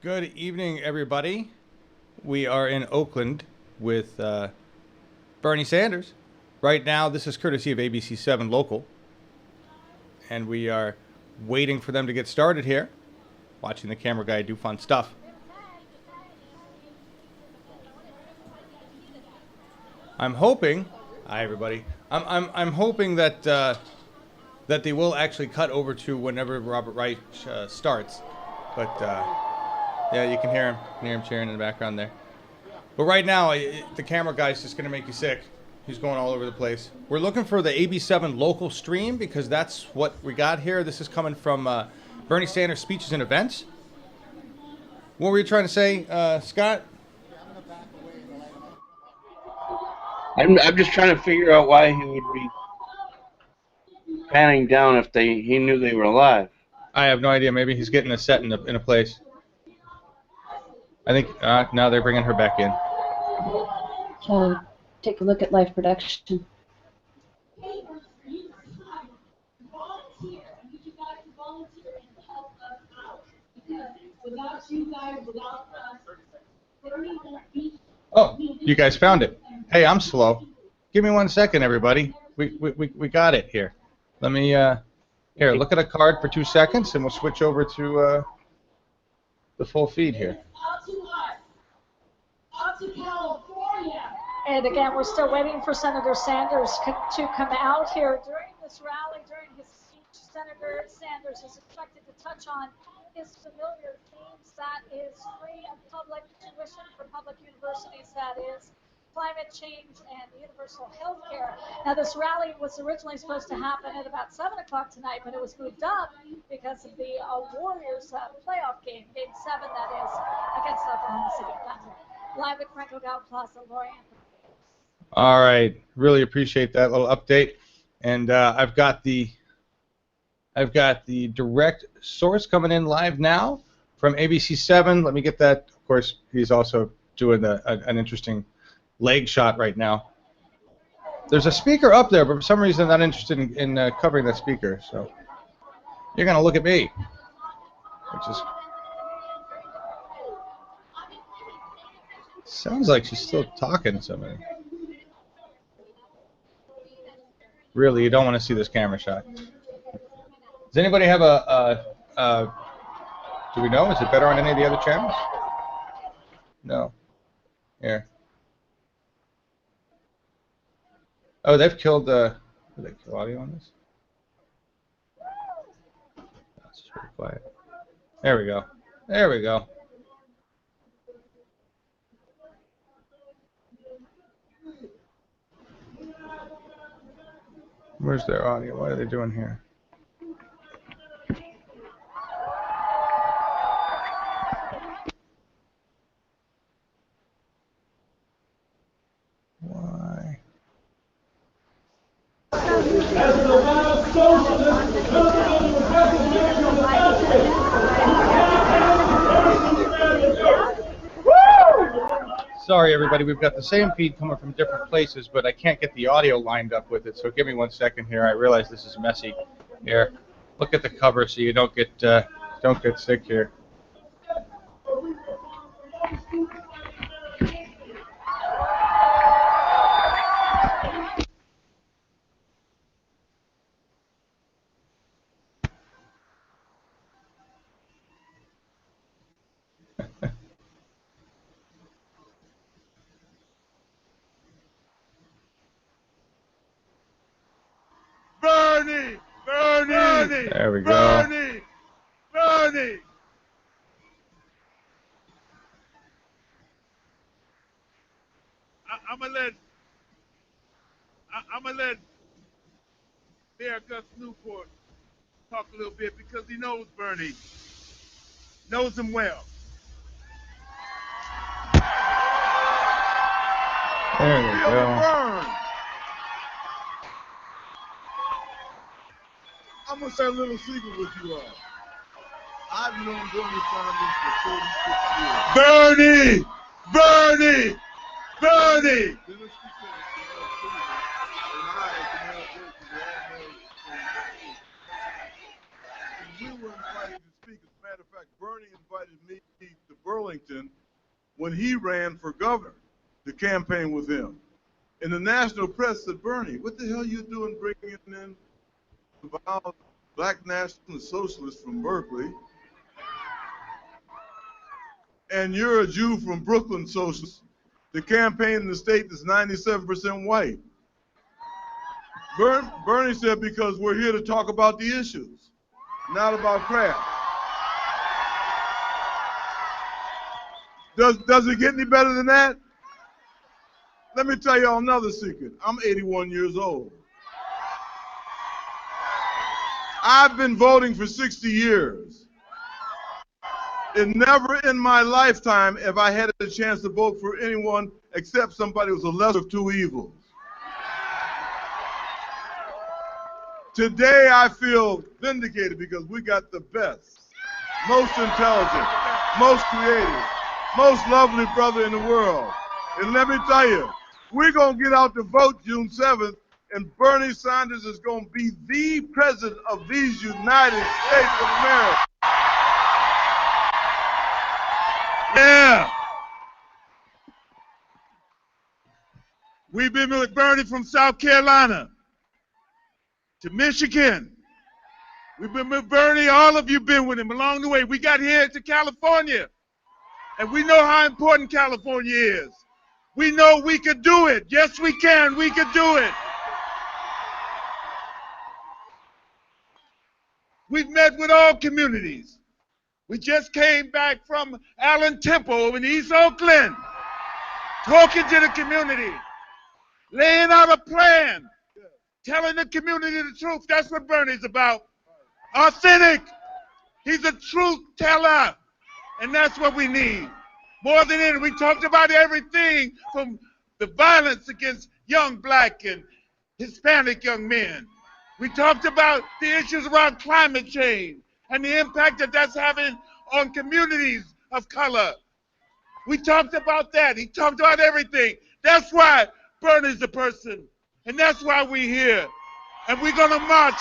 Good evening, everybody. We are in Oakland with Bernie Sanders. Right now, this is courtesy of ABC 7 Local, and we are waiting for them to get started here, watching the camera guy do fun stuff. I'm hoping, hi everybody. I'm hoping that that they will actually cut over to whenever Robert Reich starts, but. Yeah, you can hear him cheering in the background there. But right now, the camera guy's just going to make you sick. He's going all over the place. We're looking for the AB7 local stream because that's what we got here. This is coming from Bernie Sanders speeches and events. What were you trying to say, Scott? I'm just trying to figure out why he would be panning down if he knew they were alive. I have no idea. Maybe he's getting a set in a place. I think now they're bringing her back in. Take a look at live production. Oh, you guys found it. Hey, I'm slow. Give me 1 second, everybody. We got it here. Let me here, look at a card for 2 seconds, and we'll switch over to the full feed here. And again, we're still waiting for Senator Sanders to come out here. During this rally, during his speech, Senator Sanders is expected to touch on his familiar themes, that is free and public tuition for public universities, that is climate change and universal health care. Now, this rally was originally supposed to happen at about 7 o'clock tonight, but it was moved up because of the Warriors playoff game, Game 7, that is, against Oklahoma City Thunder. Live at Franco Gal Plaza, Lori Anthony. All right, really appreciate that little update, and I've got the direct source coming in live now from ABC7. Let me get that. Of course, he's also doing an interesting leg shot right now. There's a speaker up there, but for some reason I'm not interested in covering that speaker. So you're gonna look at me, which is sounds like she's still talking to somebody. Really, you don't want to see this camera shot. Does anybody have do we know? Is it better on any of the other channels? No. Here. Oh, they've killed did they kill audio on this? That's just pretty quiet. There we go. There we go. Where's their audio? What are they doing here? Why? Sorry, everybody. We've got the same feed coming from different places, but I can't get the audio lined up with it. So give me 1 second here. I realize this is messy. Here, look at the cover so you don't get sick here. Bernie! Bernie! There we go. Bernie! Bernie! I'm gonna let Mayor Gus Newport talk a little bit because he knows Bernie, knows him well. There we Feel the go. burn. I'm gonna share a little secret with you all. I've known Bernie Sanders for 46 years. Bernie! Bernie! Bernie! We were invited to speak. As a matter of fact, Bernie invited me to Arlington when he ran for governor to campaign with him. And the national press said, Bernie, what the hell are you doing bringing in about black national socialists from Berkeley? And you're a Jew from Brooklyn socialist. The campaign in the state is 97% white. Bernie said, because we're here to talk about the issues, not about crap. Does it get any better than that? Let me tell y'all another secret. I'm 81 years old. I've been voting for 60 years. And never in my lifetime have I had a chance to vote for anyone except somebody who was a lesser of two evils. Today I feel vindicated because we got the best, most intelligent, most creative, most lovely brother in the world. And let me tell you, we're going to get out to vote June 7th, and Bernie Sanders is going to be the president of these United States of America. Yeah. We've been with Bernie from South Carolina to Michigan. We've been with Bernie, all of you been with him along the way. We got here to California, and we know how important California is. We know we could do it. Yes, we can. We could do it. We've met with all communities. We just came back from Allen Temple in East Oakland, talking to the community, laying out a plan, telling the community the truth. That's what Bernie's about. Authentic. He's a truth teller, and that's what we need. More than anything, we talked about everything from the violence against young black and Hispanic young men. We talked about the issues around climate change and the impact that that's having on communities of color. We talked about that. He talked about everything. That's why Bernie's the person, and that's why we're here. And we're going to march.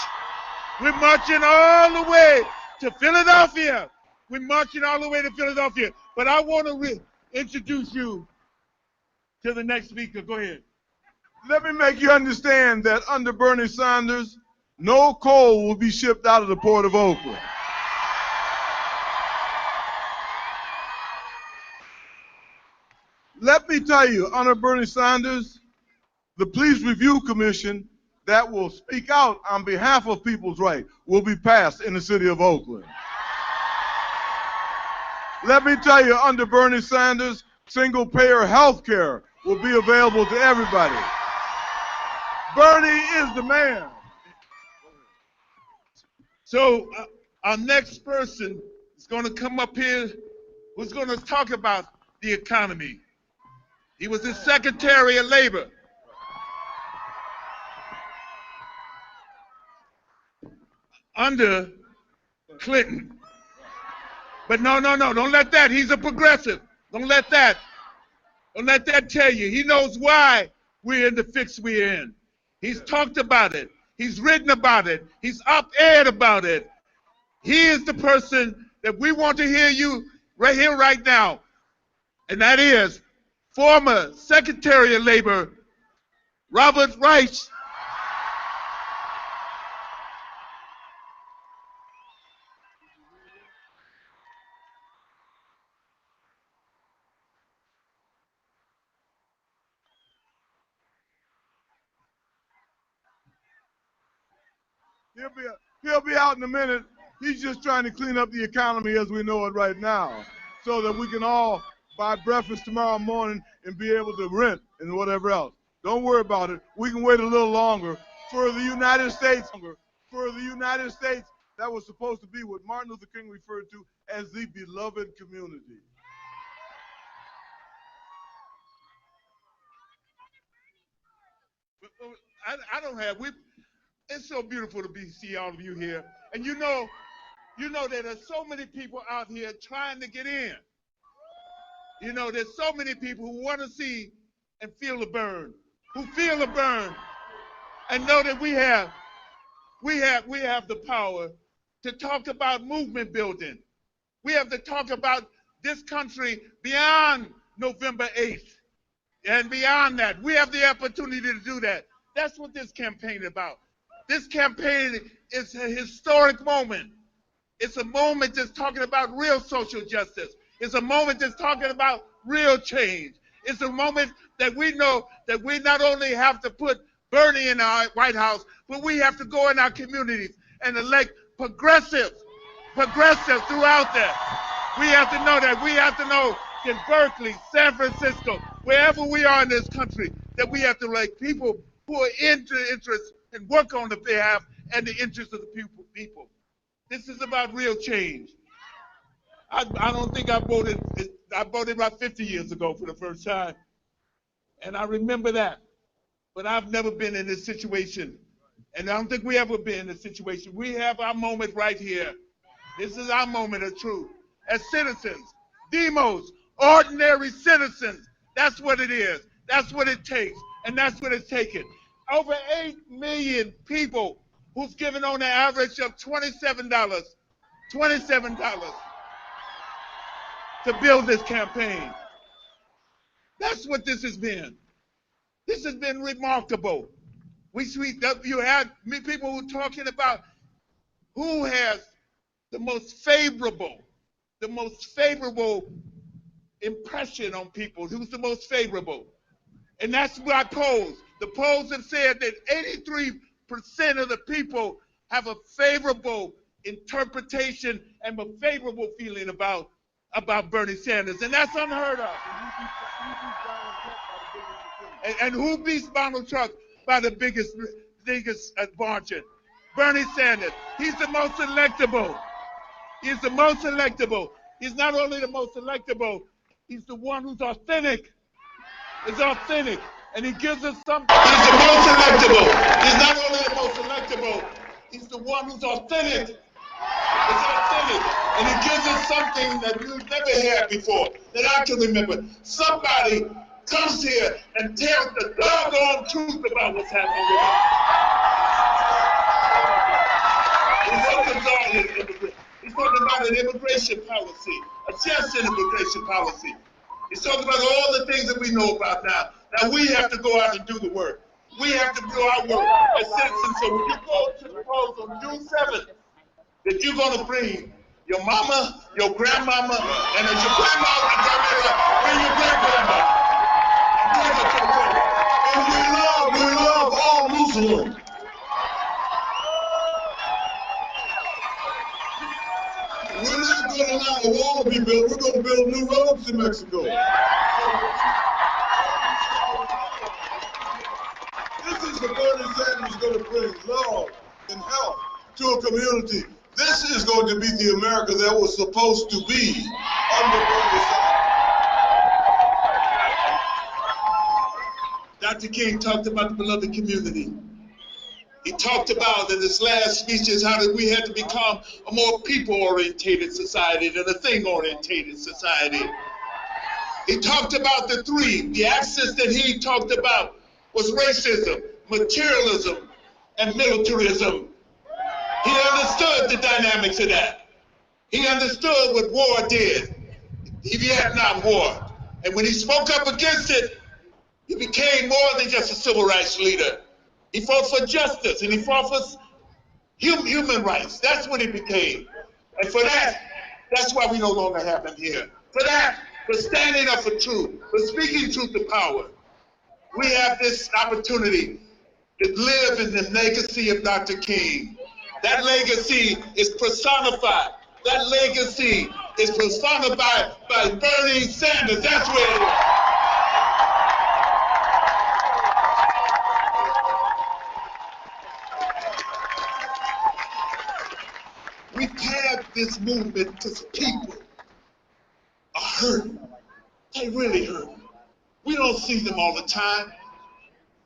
We're marching all the way to Philadelphia. We're marching all the way to Philadelphia. But I want to introduce you to the next speaker. Go ahead. Let me make you understand that under Bernie Sanders, no coal will be shipped out of the port of Oakland. Let me tell you, under Bernie Sanders, the Police Review Commission that will speak out on behalf of people's rights will be passed in the city of Oakland. Let me tell you, under Bernie Sanders, single-payer health care will be available to everybody. Bernie is the man. So our next person is going to come up here who's going to talk about the economy. He was the Secretary of Labor. Under Clinton. But no, don't let that. He's a progressive. Don't let that tell you. He knows why we're in the fix we're in. He's talked about it. He's written about it. He's up-aired about it. He is the person that we want to hear you right here, right now. And that is former Secretary of Labor, Robert Reich. He'll be out in a minute. He's just trying to clean up the economy as we know it right now, so that we can all buy breakfast tomorrow morning and be able to rent and whatever else. Don't worry about it. We can wait a little longer for the United States. That was supposed to be what Martin Luther King referred to as the beloved community. I don't have. It's so beautiful to see all of you here, and you know that there's so many people out here trying to get in. You know, there's so many people who want to see and feel the burn, who feel the burn, and know that we have the power to talk about movement building. We have to talk about this country beyond November 8th and beyond that. We have the opportunity to do that. That's what this campaign is about. This campaign is a historic moment. It's a moment that's talking about real social justice. It's a moment that's talking about real change. It's a moment that we know that we not only have to put Bernie in our White House, but we have to go in our communities and elect progressives throughout there. We have to know that. We have to know in Berkeley, San Francisco, wherever we are in this country, that we have to elect people who are interested and work on the behalf and the interests of the people. This is about real change. I don't think I voted about 50 years ago for the first time. And I remember that. But I've never been in this situation. And I don't think we ever been in this situation. We have our moment right here. This is our moment of truth. As citizens, the most ordinary citizens, that's what it is. That's what it takes. And that's what it's taken. Over 8 million people who've given on an average of $27 to build this campaign. That's what this has been. This has been remarkable. You had people who are talking about who has the most favorable impression on people, who's the most favorable. And that's what I posed. The polls have said that 83% of the people have a favorable interpretation and a favorable feeling about Bernie Sanders, and that's unheard of. And who beats Donald Trump by the biggest margin? Bernie Sanders. He's the most electable. He's the most electable. He's not only the most electable, he's the one who's authentic. He's authentic. And he gives us something. He's the most electable. He's not only the most electable, he's the one who's authentic. He's authentic. And he gives us something that we've never had before, that I can remember. Somebody comes here and tells the doggone truth about what's happening with us. He's talking about an immigration policy, a just immigration policy. He's talking about all the things that we know about now. Now we have to go out and do the work. We have to do our work as citizens. So when you go to the polls on June 7th, that you're going to bring your mama, your grandmama, and as your grandmama, bring your grandmama. And take her to the polls. And we love all Muslims. We're not going to allow a wall to be built. We're going to build new roads in Mexico. This is the Bernie Sanders going to bring love and health to a community. This is going to be the America that was supposed to be under Bernie Sanders. Dr. King talked about the beloved community. He talked about in his last speeches how that we had to become a more people-orientated society than a thing-orientated society. He talked about the three. The axis that he talked about was racism, materialism, and militarism. He understood the dynamics of that. He understood what war did, the Vietnam War. And when he spoke up against it, he became more than just a civil rights leader. He fought for justice, and he fought for human rights. That's what he became. And for that, that's why we no longer have him here. For that, for standing up for truth, for speaking truth to power. We have this opportunity to live in the legacy of Dr. King. That legacy is personified. That legacy is personified by Bernie Sanders. That's where it is. We've had this movement because people are hurting. They really hurting. We don't see them all the time.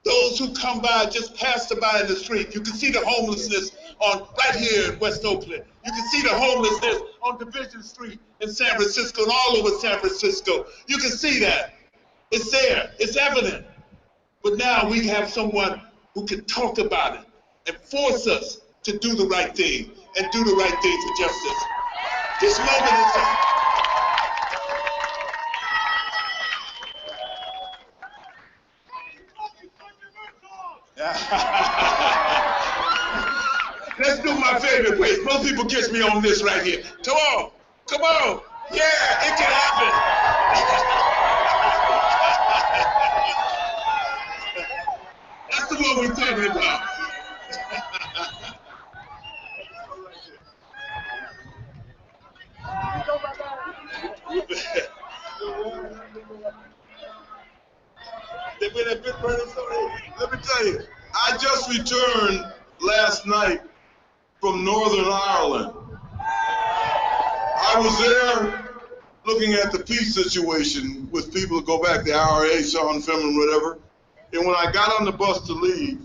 Those who come by, just pass by in the street. You can see the homelessness right here in West Oakland. You can see the homelessness on Division Street in San Francisco and all over San Francisco. You can see that. It's there. It's evident. But now we have someone who can talk about it and force us to do the right thing and do the right thing for justice. This moment is up. Let's do my favorite way. Most people catch me on this right here. Come on. Come on. Yeah, it can happen. That's the one we're talking about. Let me tell you, I just returned last night from Northern Ireland. I was there looking at the peace situation with people who go back to IRA, Sean Finman, whatever. And when I got on the bus to leave,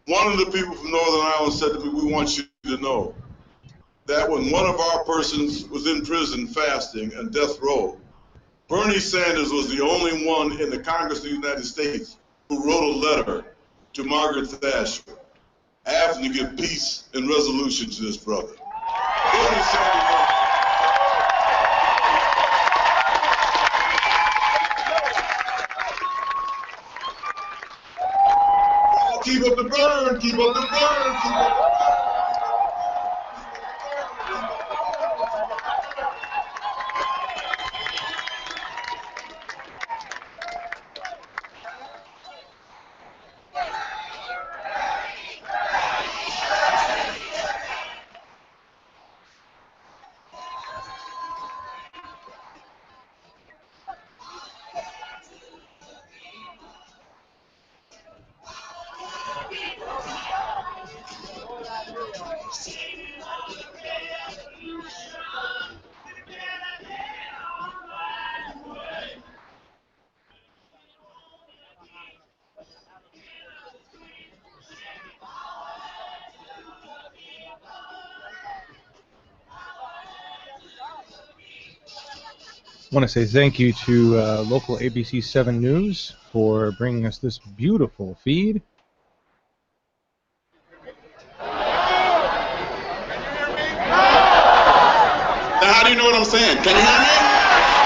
one of the people from Northern Ireland said to me, "We want you to know that when one of our persons was in prison fasting and death row, Bernie Sanders was the only one in the Congress of the United States who wrote a letter to Margaret Thatcher asking to give peace and resolution to this brother." Bernie Sanders. Keep up the burn, keep up the burn, keep up the burn. I want to say thank you to local ABC 7 News for bringing us this beautiful feed. Now, how do you know what I'm saying? Can you hear me?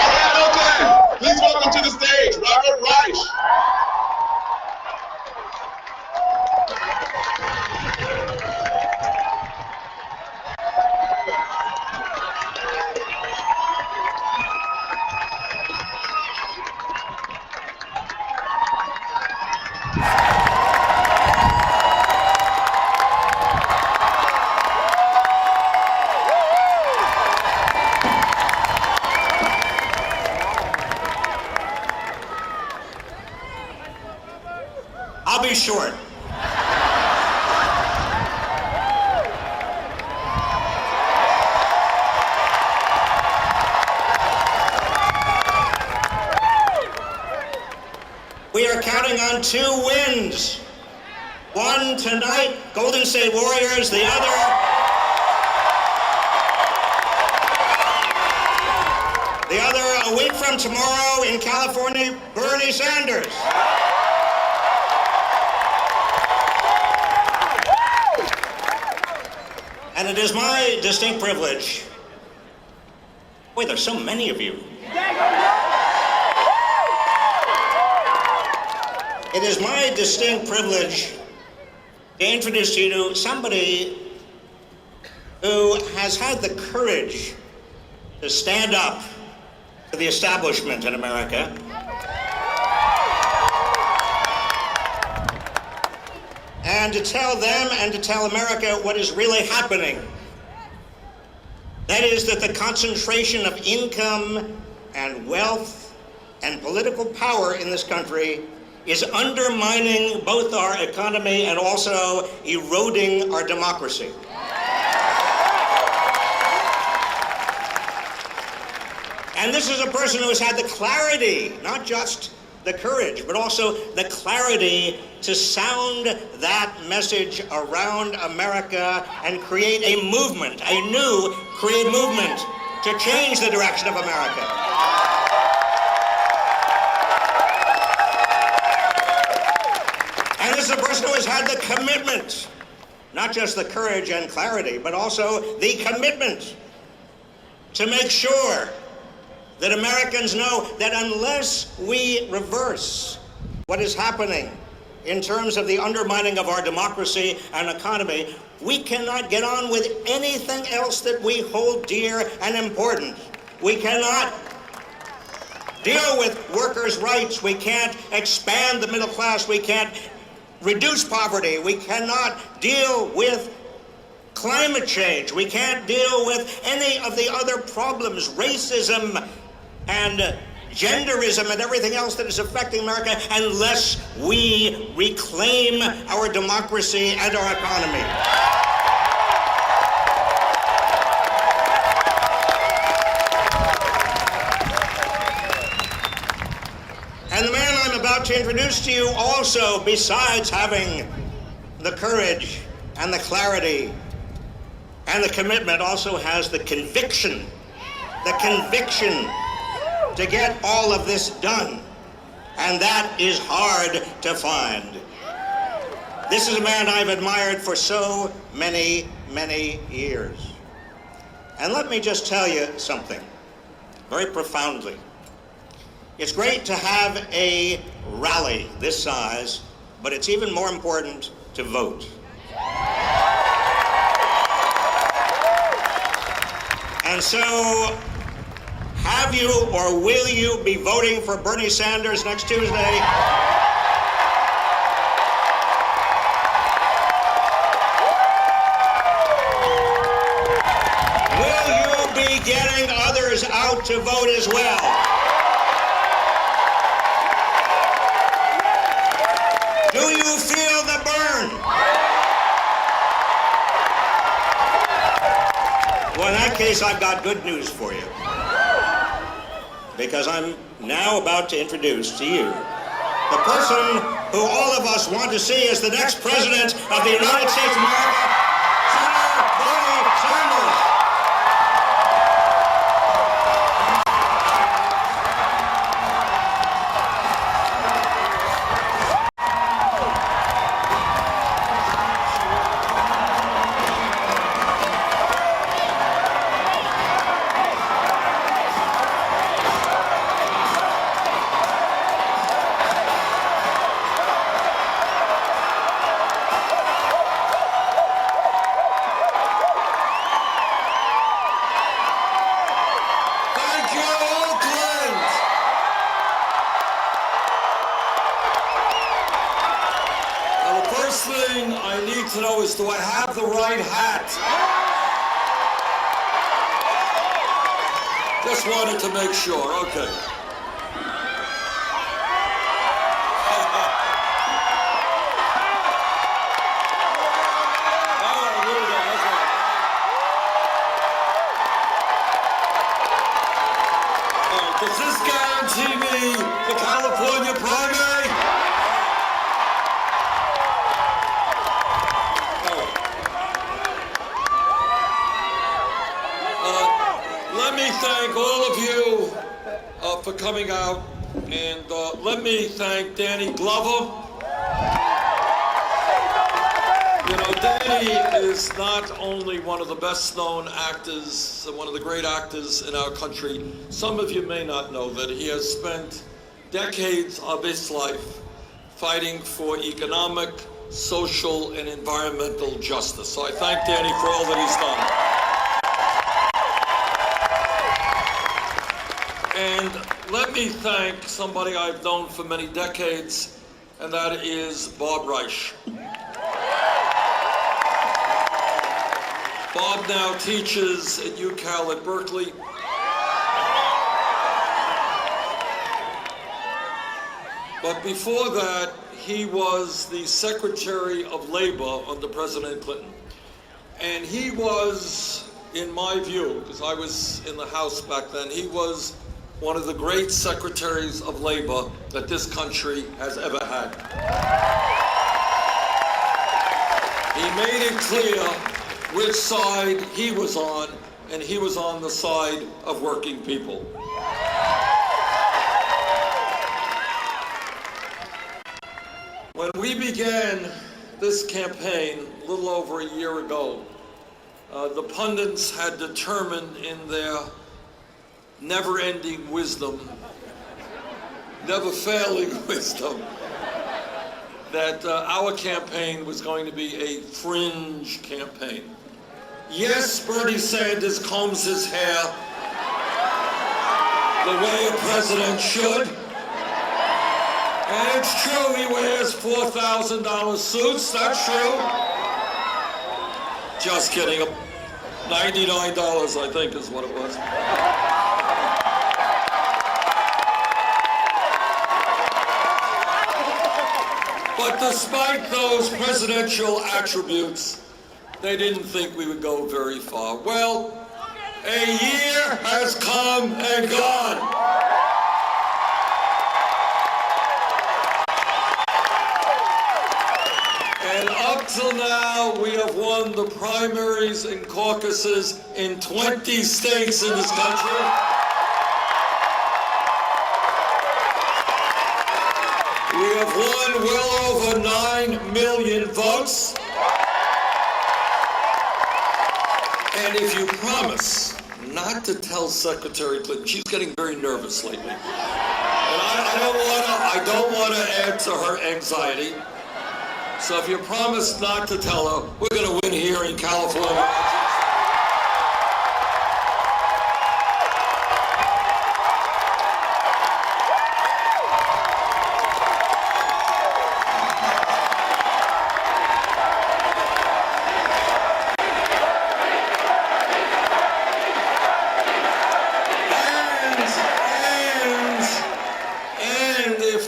Yeah, Oakland. Please welcome to the stage, Robert Reich. I'll be short. We are counting on 2 wins. One tonight, Golden State Warriors, the other a week from tomorrow in California, Bernie Sanders. And it is my distinct privilege. Boy, there's so many of you. It is my distinct privilege to introduce you to somebody who has had the courage to stand up to the establishment in America. And to tell them and to tell America what is really happening. That is that the concentration of income and wealth and political power in this country is undermining both our economy and also eroding our democracy. And this is a person who has had the clarity, not just the courage, but also the clarity to sound that message around America and create a movement, a new creative movement to change the direction of America. And this is a person who has had the commitment, not just the courage and clarity, but also the commitment to make sure that Americans know that unless we reverse what is happening in terms of the undermining of our democracy and economy, we cannot get on with anything else that we hold dear and important. We cannot deal with workers' rights. We can't expand the middle class. We can't reduce poverty. We cannot deal with climate change. We can't deal with any of the other problems, racism and genderism and everything else that is affecting America, unless we reclaim our democracy and our economy. And the man I'm about to introduce to you also, besides having the courage and the clarity and the commitment, also has the conviction to get all of this done. And that is hard to find. This is a man I've admired for so many, many years. And let me just tell you something very profoundly. It's great to have a rally this size, but it's even more important to vote. And so, have you or will you be voting for Bernie Sanders next Tuesday? Will you be getting others out to vote as well? Do you feel the burn? Well, in that case, I've got good news for you. Because I'm now about to introduce to you the person who all of us want to see as the next president of the United States of America, Senator Bernie Sanders. Thank you, Oakland! Now, the first thing I need to know is, do I have the right hat? Just wanted to make sure. Okay. All right, here we go. That's right. All right, does this guarantee me the California primary? Let me thank all of you for coming out, and let me thank Danny Glover. You know, Danny is not only one of the best-known actors, one of the great actors in our country. Some of you may not know that he has spent decades of his life fighting for economic, social, and environmental justice. So I thank Danny for all that he's done. And let me thank somebody I've known for many decades, and that is Bob Reich. Bob now teaches at UCal at Berkeley. But before that, he was the Secretary of Labor under President Clinton. And he was, in my view, because I was in the House back then, he was one of the great secretaries of labor that this country has ever had. He made it clear which side he was on, and he was on the side of working people. When we began this campaign a little over a year ago, the pundits had determined in their never-ending wisdom, never-failing wisdom, that our campaign was going to be a fringe campaign. Yes, Bernie Sanders combs his hair the way a president should. And it's true, he wears $4,000 suits, that's true. Just kidding, $99 I think is what it was. But despite those presidential attributes, they didn't think we would go very far. Well, a year has come and gone. And up till now, we have won the primaries and caucuses in 20 states in this country. We have won well over 9 million votes. And if you promise not to tell Secretary Clinton, she's getting very nervous lately. And I don't want to add to her anxiety. So if you promise not to tell her, we're going to win here in California.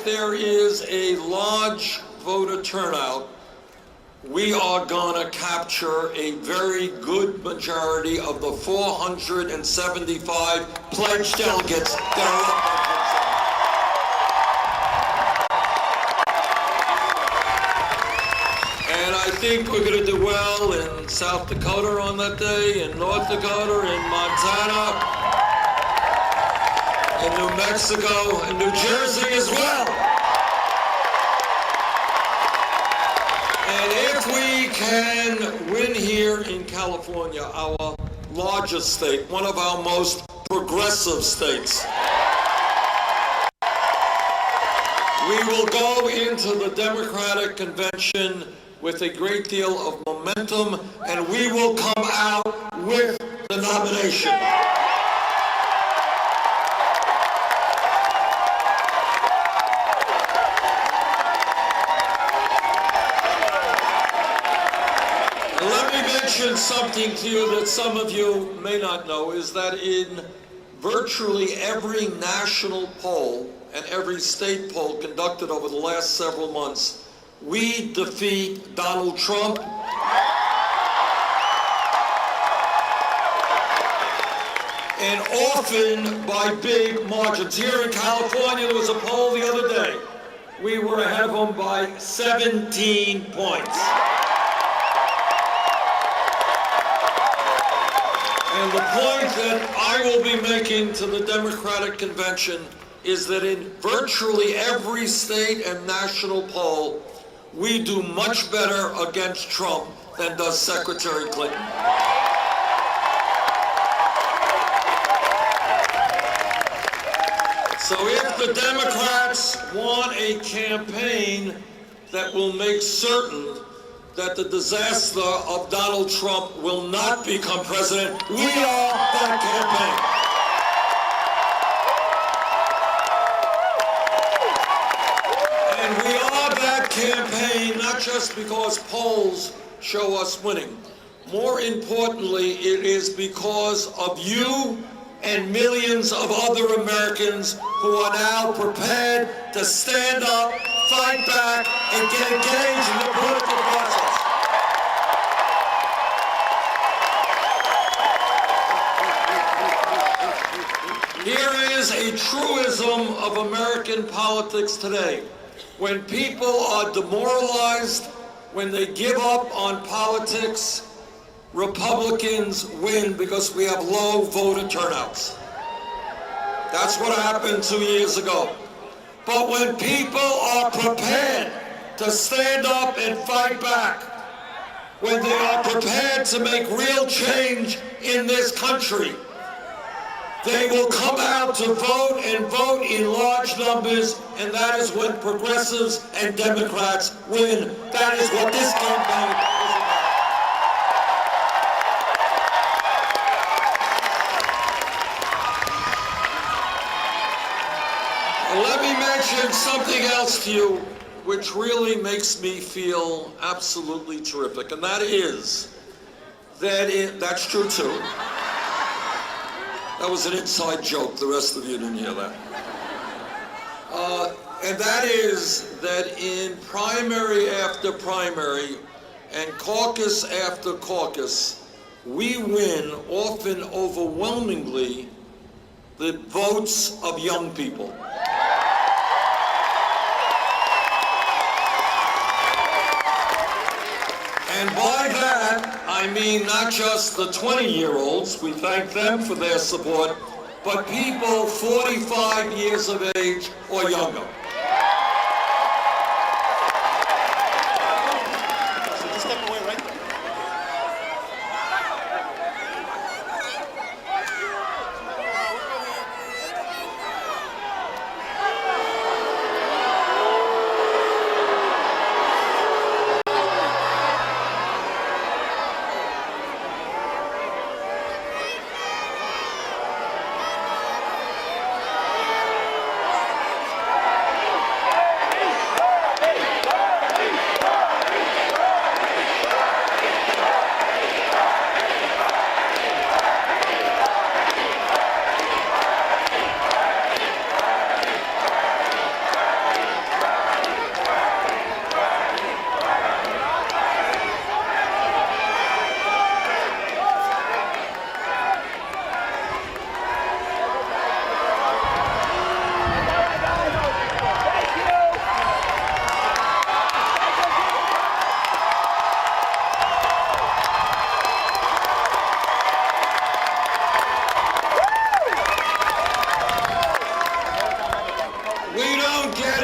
There is a large voter turnout, we are going to capture a very good majority of the 475 pledged delegates that are up. And I think we're going to do well in South Dakota on that day, in North Dakota, in Montana, in New Mexico, and New Jersey as well. And if we can win here in California, our largest state, one of our most progressive states, we will go into the Democratic convention with a great deal of momentum, and we will come out with the nomination. Something to you that some of you may not know is that in virtually every national poll and every state poll conducted over the last several months, we defeat Donald Trump. And often by big margins. Here in California, there was a poll the other day. We were ahead of him by 17 points. And the point that I will be making to the Democratic convention is that in virtually every state and national poll, we do much better against Trump than does Secretary Clinton. So if the Democrats want a campaign that will make certain that the disaster of Donald Trump will not become president, we are that campaign. And we are that campaign not just because polls show us winning. More importantly, it is because of you and millions of other Americans who are now prepared to stand up, fight back, and get engaged in the political process. Here is a truism of American politics today. When people are demoralized, when they give up on politics, Republicans win because we have low voter turnouts. That's what happened 2 years ago. But when people are prepared to stand up and fight back, when they are prepared to make real change in this country, They will come out to vote and vote in large numbers, and that is when progressives and Democrats win. That is what this campaign is about. Let me mention something else to you which really makes me feel absolutely terrific, and that is that's true too. That was an inside joke. The rest of you didn't hear that. And that is that in primary after primary and caucus after caucus, we win, often overwhelmingly, the votes of young people. And by that, I mean not just the 20-year-olds, we thank them for their support, but people 45 years of age or younger.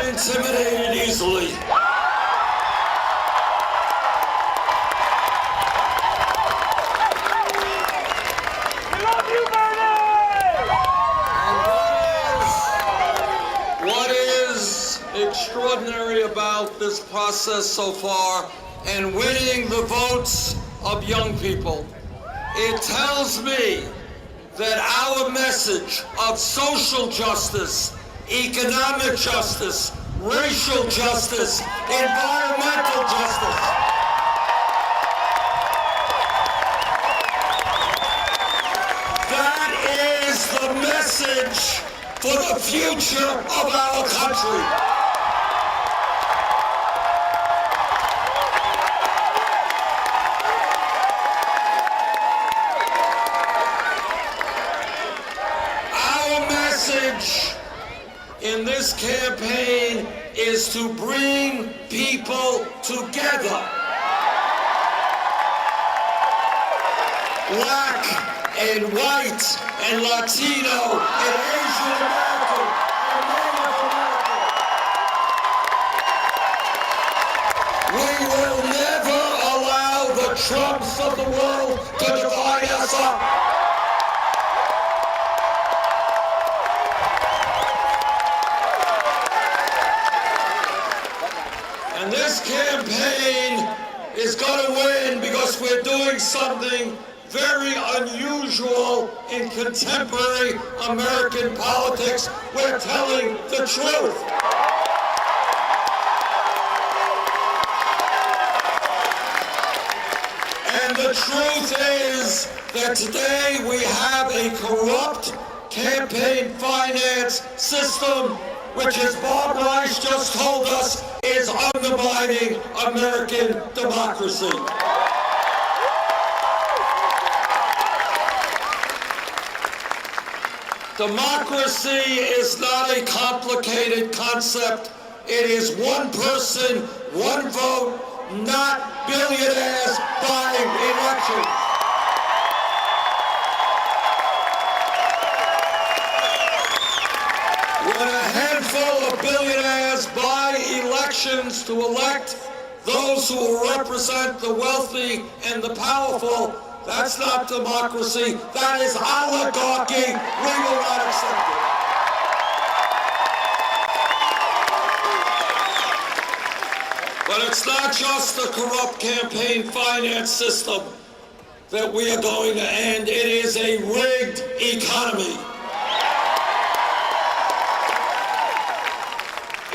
Intimidated easily. What is extraordinary about this process so far and winning the votes of young people, it tells me that our message of social justice, economic justice, racial justice, environmental justice, that is the message for the future of our country. Our message in this campaign is to bring people together. Black and white and Latino and Asian American and Native American. We will never allow the Trumps of the world to divide us up. And this campaign is going to win because we're doing something very unusual in contemporary American politics. We're telling the truth. And the truth is that today we have a corrupt campaign finance system, which, as Bob Rice just told us, is undermining American democracy. Democracy is not a complicated concept. It is one person, one vote, not billionaires buying elections. When a handful of billionaires buy elections to elect those who will represent the wealthy and the powerful, That's not democracy. That is oligarchy. We will not accept it. But it's not just the corrupt campaign finance system that we are going to end. It is a rigged economy.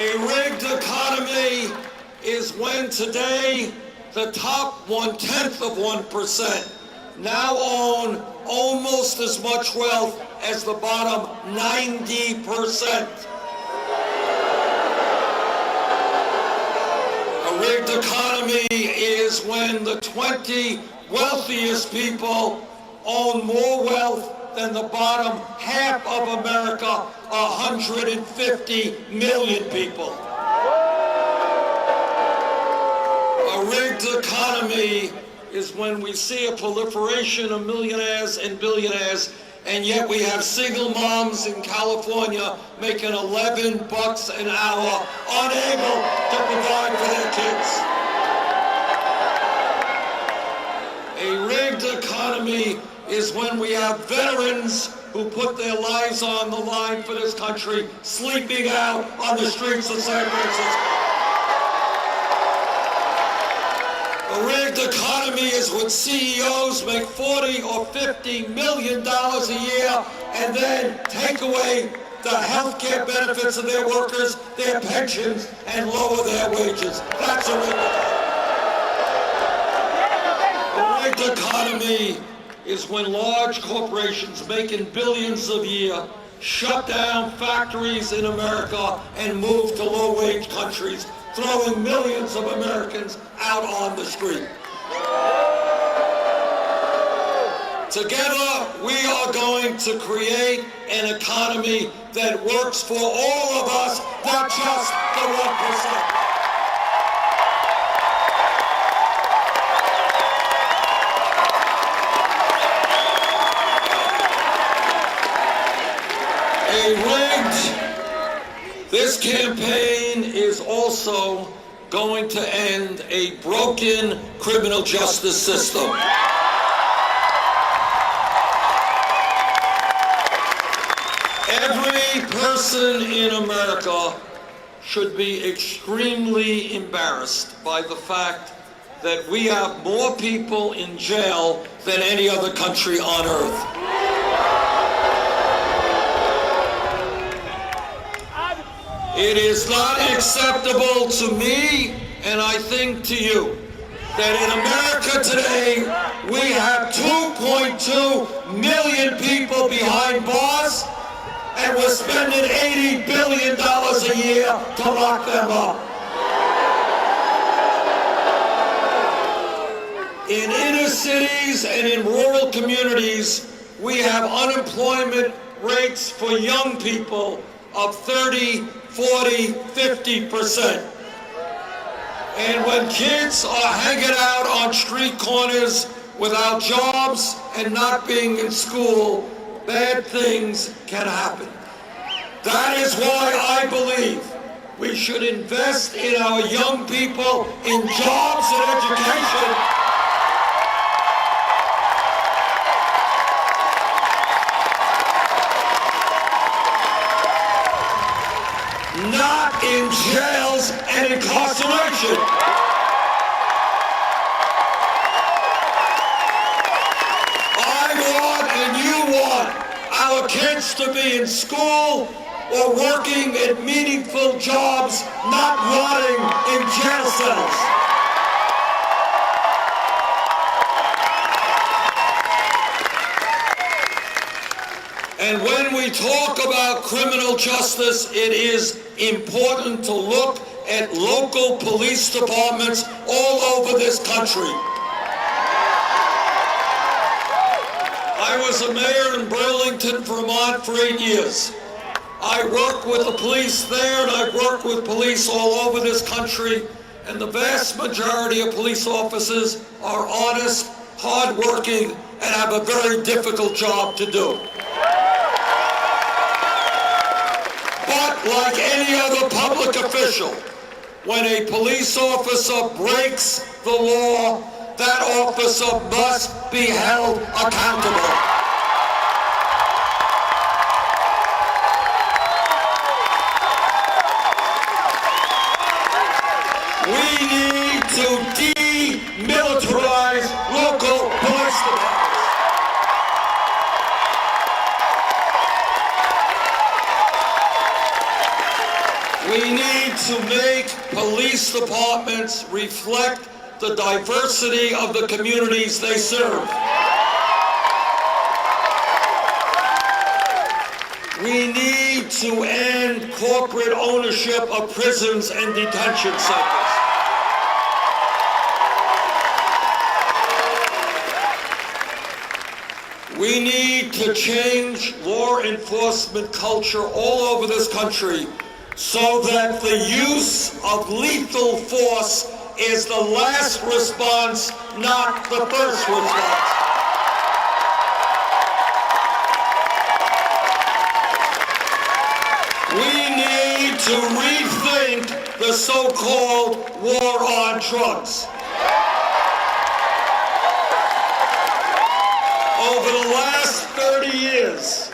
A rigged economy is when today the top 0.1% now own almost as much wealth as the bottom 90%. A rigged economy is when the 20 wealthiest people own more wealth than the bottom half of America, 150 million people. A rigged economy is when we see a proliferation of millionaires and billionaires, and yet we have single moms in California making $11 an hour, unable to provide for their kids. A rigged economy is when we have veterans who put their lives on the line for this country, sleeping out on the streets of San Francisco. A rigged economy is when CEOs make $40 or $50 million a year and then take away the health care benefits of their workers, their pensions, and lower their wages. That's a rigged economy. A rigged economy is when large corporations making billions a year shut down factories in America and move to low-wage countries, throwing millions of Americans out on the street. Together, we are going to create an economy that works for all of us, not just the 1%. This campaign is also going to end a broken criminal justice system. Every person in America should be extremely embarrassed by the fact that we have more people in jail than any other country on earth. It is not acceptable to me, and I think to you, that in America today, we have 2.2 million people behind bars, and we're spending $80 billion a year to lock them up. In inner cities and in rural communities, we have unemployment rates for young people of 30, 40, 50%. And when kids are hanging out on street corners without jobs and not being in school, bad things can happen. That is why I believe we should invest in our young people in jobs and education. Not in jails and incarceration. I want and you want our kids to be in school or working at meaningful jobs, not rotting in jail cells. And when we talk about criminal justice, it is important to look at local police departments all over this country. I was a mayor in Burlington, Vermont for 8 years. I worked with the police there, and I worked with police all over this country, and the vast majority of police officers are honest, hardworking, and have a very difficult job to do. But like any other public official, when a police officer breaks the law that officer must be held accountable. We need to demilitarize local police departments. We need to make police departments reflect the diversity of the communities they serve. We need to end corporate ownership of prisons and detention centers. We need to change law enforcement culture all over this country so that the use of lethal force is the last response, not the first response. We need to rethink the so-called war on drugs. Over the last 30 years,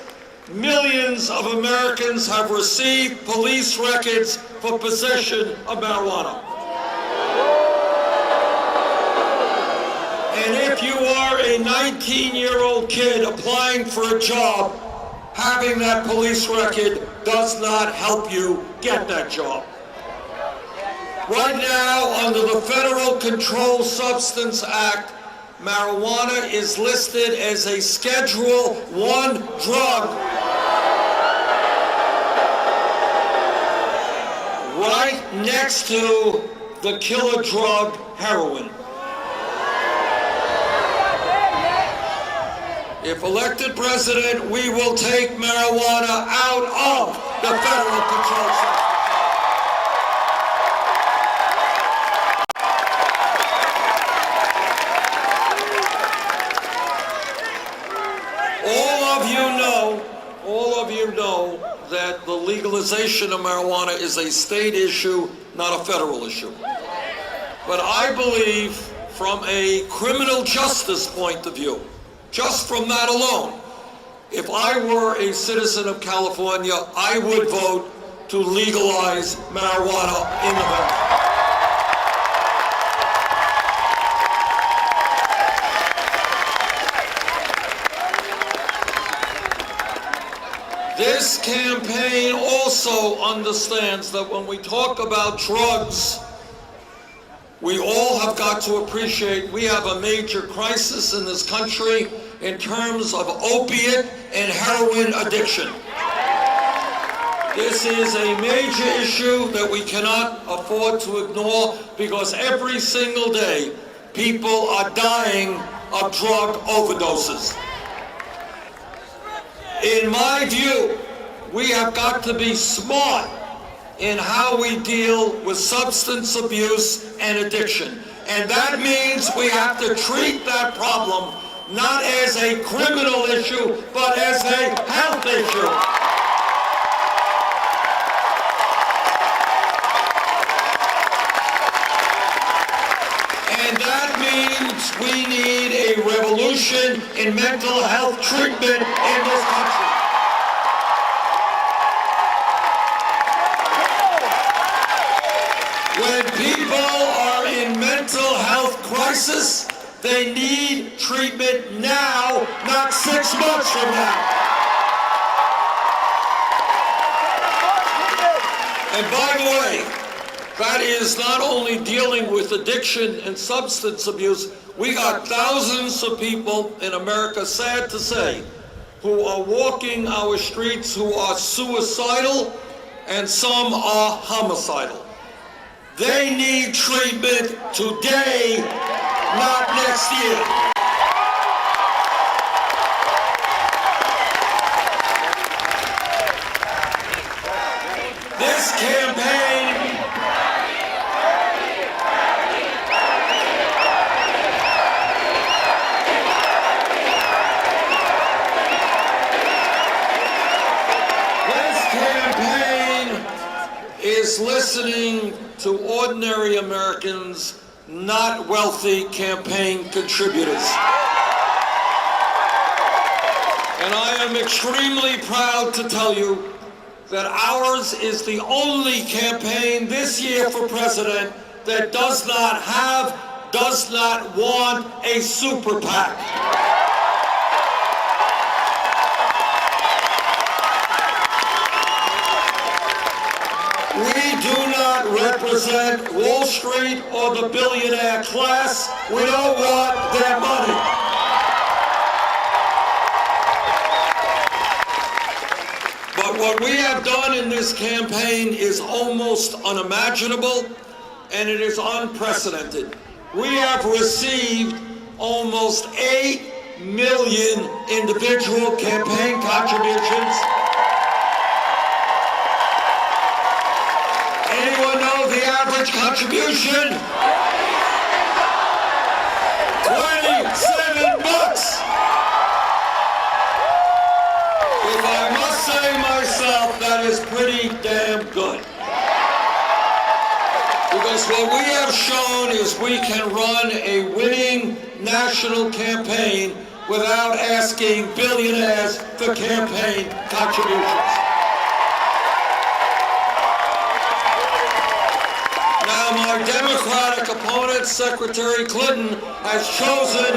millions of Americans have received police records for possession of marijuana. And if you are a 19-year-old kid applying for a job, having that police record does not help you get that job. Right now, under the Federal Controlled Substance Act, marijuana is listed as a Schedule I drug, right next to the killer drug heroin. If elected president, we will take marijuana out of the Federal Controlled Substance. All of you know that the legalization of marijuana is a state issue, not a federal issue. But I believe from a criminal justice point of view, just from that alone, if I were a citizen of California, I would vote to legalize marijuana in November. This campaign also understands that when we talk about drugs, we all have got to appreciate we have a major crisis in this country in terms of opiate and heroin addiction. This is a major issue that we cannot afford to ignore because every single day people are dying of drug overdoses. In my view, we have got to be smart in how we deal with substance abuse and addiction. And that means we have to treat that problem not as a criminal issue, but as a health issue. And that means we need a revolution in mental health treatment in this country. When people are in mental health crisis, they need treatment now, not 6 months from now. And by the way, that is not only dealing with addiction and substance abuse. We got thousands of people in America, sad to say, who are walking our streets who are suicidal and some are homicidal. They need treatment today, not next year. This campaign is listening to ordinary Americans not wealthy campaign contributors. And I am extremely proud to tell you that ours is the only campaign this year for president that does not want a super PAC. We do not represent Wall Street or the billionaire class. We don't want their money. But what we have done in this campaign is almost unimaginable, and it is unprecedented. We have received almost 8 million individual campaign contributions. Anyone know the average contribution? $27. If I must say myself, that is pretty damn good. Because what we have shown is we can run a winning national campaign without asking billionaires for campaign contributions. Now, my Democratic opponent, Secretary Clinton, has chosen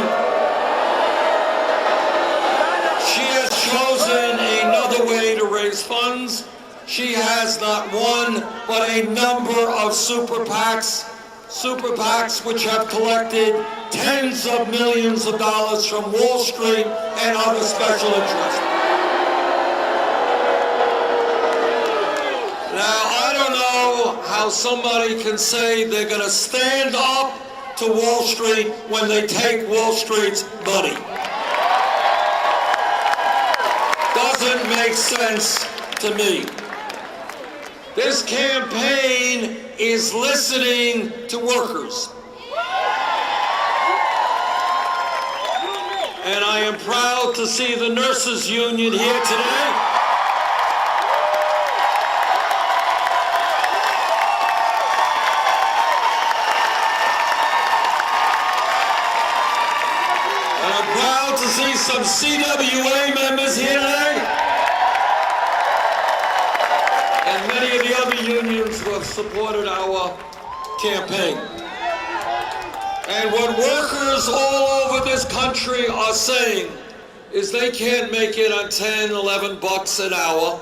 another way to raise funds. She has not one, but a number of super PACs which have collected tens of millions of dollars from Wall Street and other special interests. Now, I don't know how somebody can say they're going to stand up to Wall Street when they take Wall Street's money. Doesn't make sense to me. This campaign is listening to workers. And I am proud to see the nurses union here today. And I'm proud to see some CWA members here today. And many of the other unions who have supported our campaign. And what workers all over this country are saying is they can't make it on 10, 11 bucks an hour.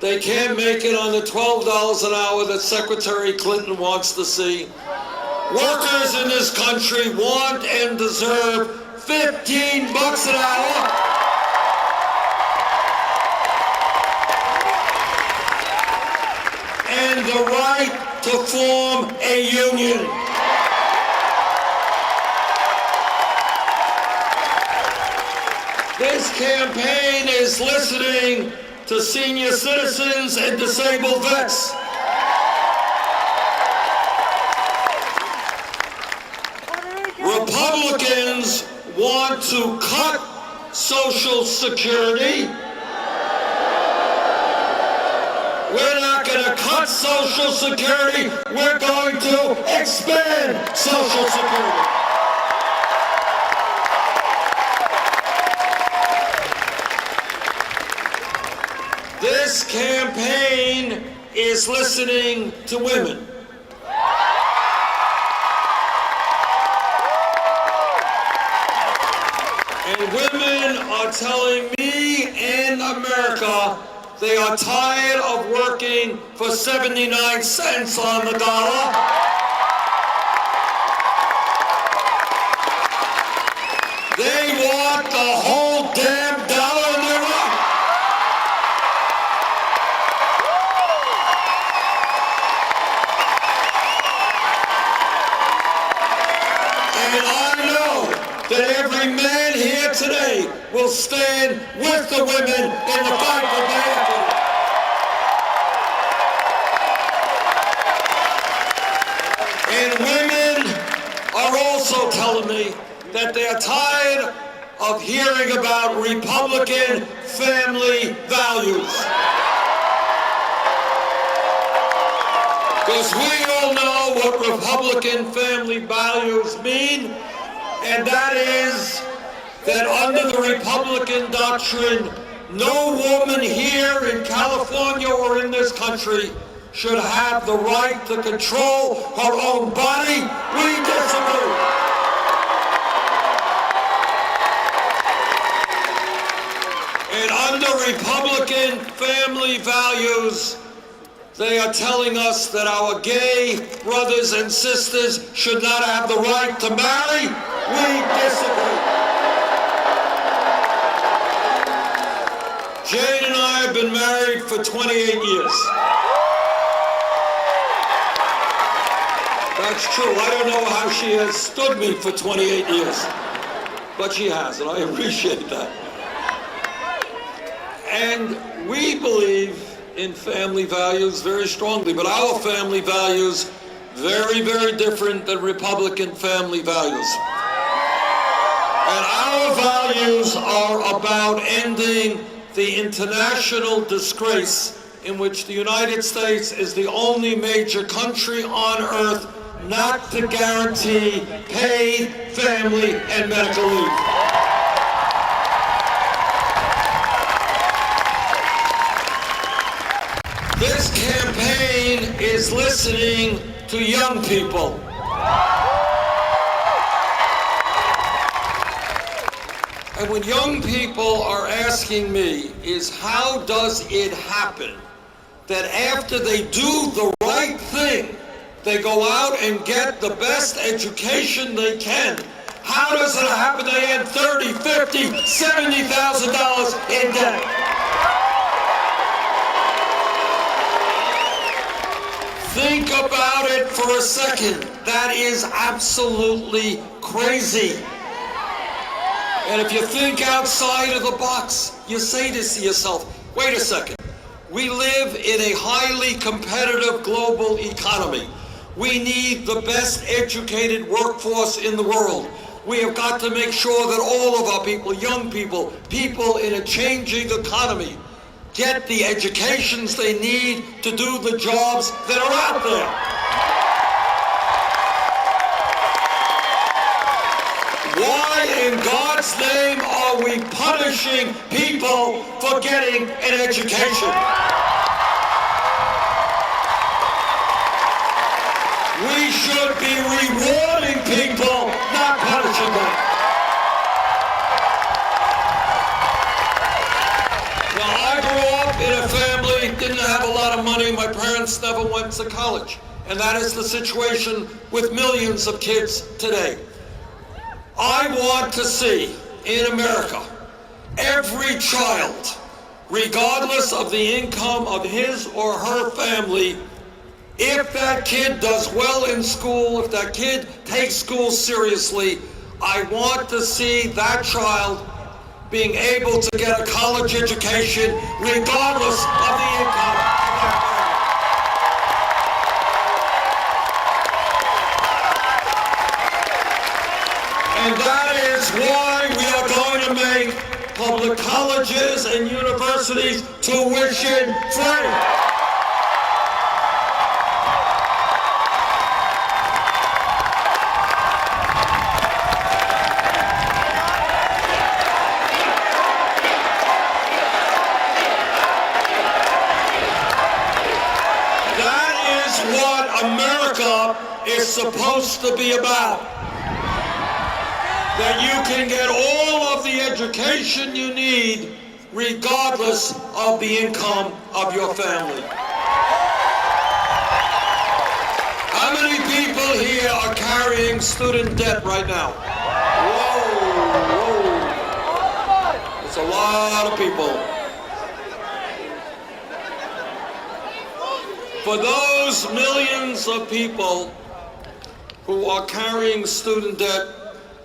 They can't make it on the $12 an hour that Secretary Clinton wants to see. Workers in this country want and deserve 15 bucks an hour. And the right to form a union. This campaign is listening to senior citizens and disabled vets. Republicans want to cut Social Security. We're not going to cut Social Security. We're going to expand Social Security. This campaign is listening to women. And women are telling me and America they are tired of working for 79 cents on the dollar. They want the whole damn dollar in their life. And I know that every man here today will stand with the women in the fight for their equity. And women are also telling me that they're tired of hearing about Republican family values. Because we all know what Republican family values mean, and that is that under the Republican doctrine, no woman here in California or in this country should have the right to control her own body. We disagree. And under Republican family values, they are telling us that our gay brothers and sisters should not have the right to marry. We disagree. Jane and I have been married for 28 years. That's true. I don't know how she has stood me for 28 years, but she has, and I appreciate that. And we believe in family values very strongly, but our family values very, very different than Republican family values. And our values are about ending the international disgrace in which the United States is the only major country on earth not to guarantee paid family and medical leave. This campaign is listening to young people. And what young people are asking me is, how does it happen that after they do the right thing, they go out and get the best education they can? How does it happen they end $30,000, $50,000, $70,000 in debt? Think about it for a second. That is absolutely crazy. And if you think outside of the box, you say this to yourself, wait a second. We live in a highly competitive global economy. We need the best educated workforce in the world. We have got to make sure that all of our people, young people, people in a changing economy, get the educations they need to do the jobs that are out there. Why in God's name are we punishing people for getting an education? We should be rewarding people, not punishing them. Now, I grew up in a family, didn't have a lot of money. My parents never went to college. And that is the situation with millions of kids today. I want to see in America every child, regardless of the income of his or her family, if that kid does well in school, if that kid takes school seriously, I want to see that child being able to get a college education regardless of the income. And that is why we are going to make public colleges and universities tuition free. That is what America is supposed to be about. That you can get all of the education you need regardless of the income of your family. How many people here are carrying student debt right now? Whoa. It's a lot of people. For those millions of people who are carrying student debt,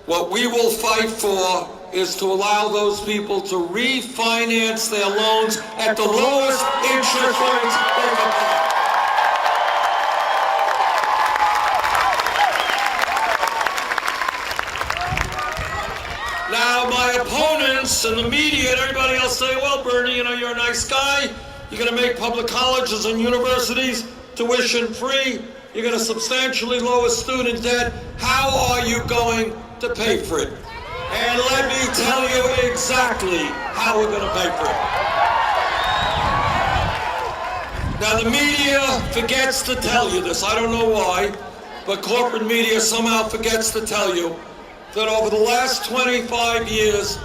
what we will fight for is to allow those people to refinance their loans at the lowest interest rates they can pay. Now, my opponents and the media and everybody else say, well, Bernie, you know, you're a nice guy. You're going to make public colleges and universities tuition free. You're going to substantially lower student debt. How are you going to pay for it? And let me tell you exactly how we're going to pay for it. Now, the media forgets to tell you this. I don't know why, but corporate media somehow forgets to tell you that over the last 25 years,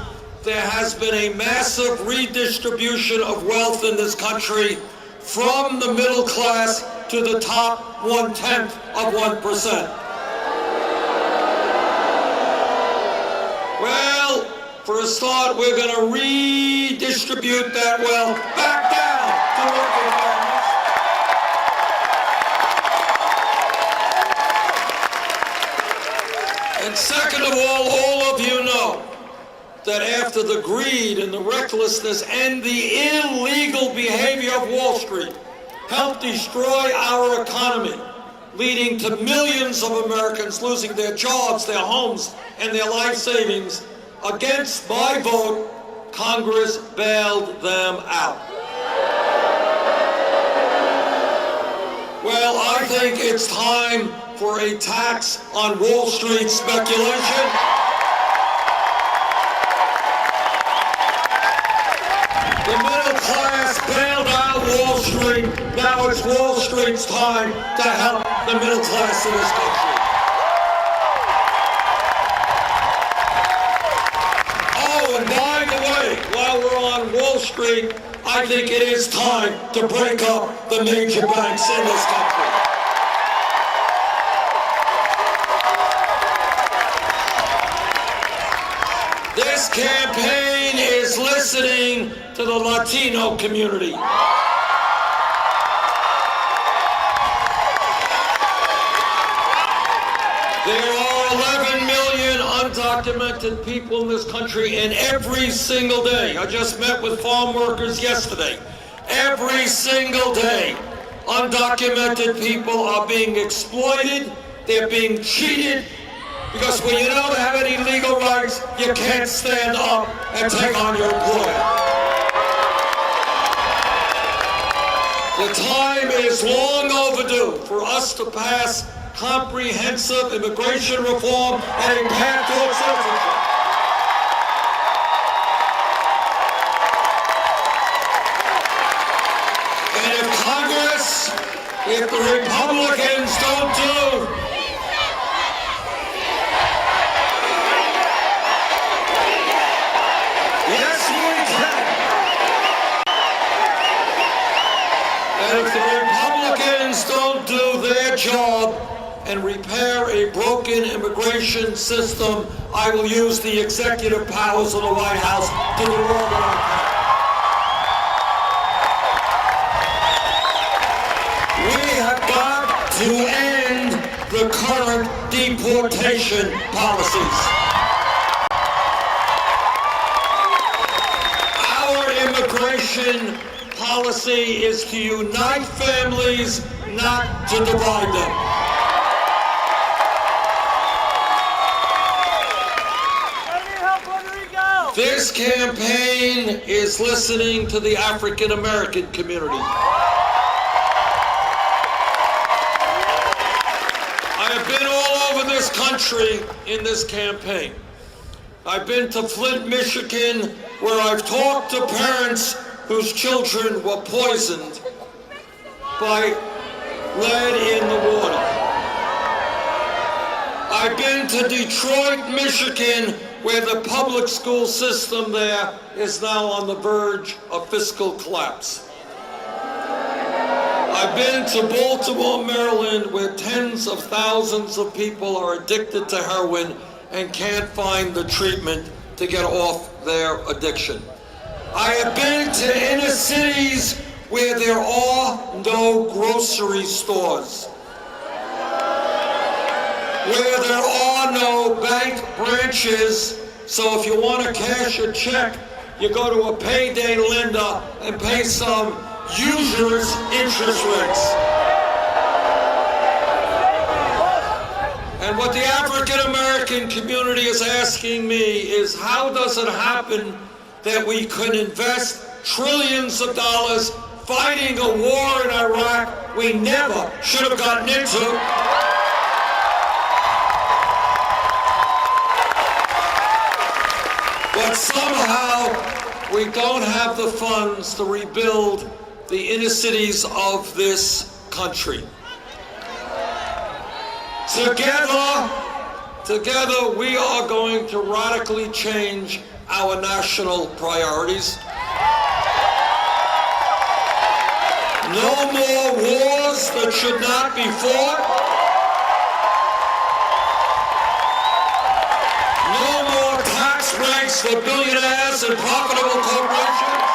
there has been a massive redistribution of wealth in this country from the middle class to the top 1/10 of 1%. Well, for a start, we're going to redistribute that wealth back down to working families. And second of all of you know that after the greed and the recklessness and the illegal behavior of Wall Street helped destroy our economy, leading to millions of Americans losing their jobs, their homes, and their life savings, against my vote, Congress bailed them out. Well, I think it's time for a tax on Wall Street speculation. The middle class bailed out Wall Street. Now it's Wall Street's time to help the middle class in this country. Oh, and by the way, while we're on Wall Street, I think it is time to break up the major banks in this country. This campaign is listening to the Latino community. There are 11 million undocumented people in this country, and every single day, I just met with farm workers yesterday, every single day, undocumented people are being exploited, they're being cheated, because when you don't have any legal rights, you can't stand up and take on your employer. The time is long overdue for us to pass comprehensive immigration reform and a path toward citizenship. And if Congress, if the Republicans don't do And if the Republicans don't do their job and repair a broken immigration system, I will use the executive powers of the White House to do all that I can. We have got to end the current deportation policies. Our immigration policy is to unite families, not to divide them. This campaign is listening to the African American community. I have been all over this country in this campaign. I've been to Flint, Michigan, where I've talked to parents whose children were poisoned by lead in the water. I've been to Detroit, Michigan, where the public school system there is now on the verge of fiscal collapse. I've been to Baltimore, Maryland, where tens of thousands of people are addicted to heroin and can't find the treatment to get off their addiction. I have been to inner cities where there are no grocery stores, where there are no bank branches, so if you want to cash a check, you go to a payday lender and pay some usurious interest rates. And what the African American community is asking me is, how does it happen that we could invest trillions of dollars, fighting a war in Iraq we never should have gotten into. But somehow we don't have the funds to rebuild the inner cities of this country. Together we are going to radically change our national priorities. No more wars that should not be fought. No more tax breaks for billionaires and profitable corporations.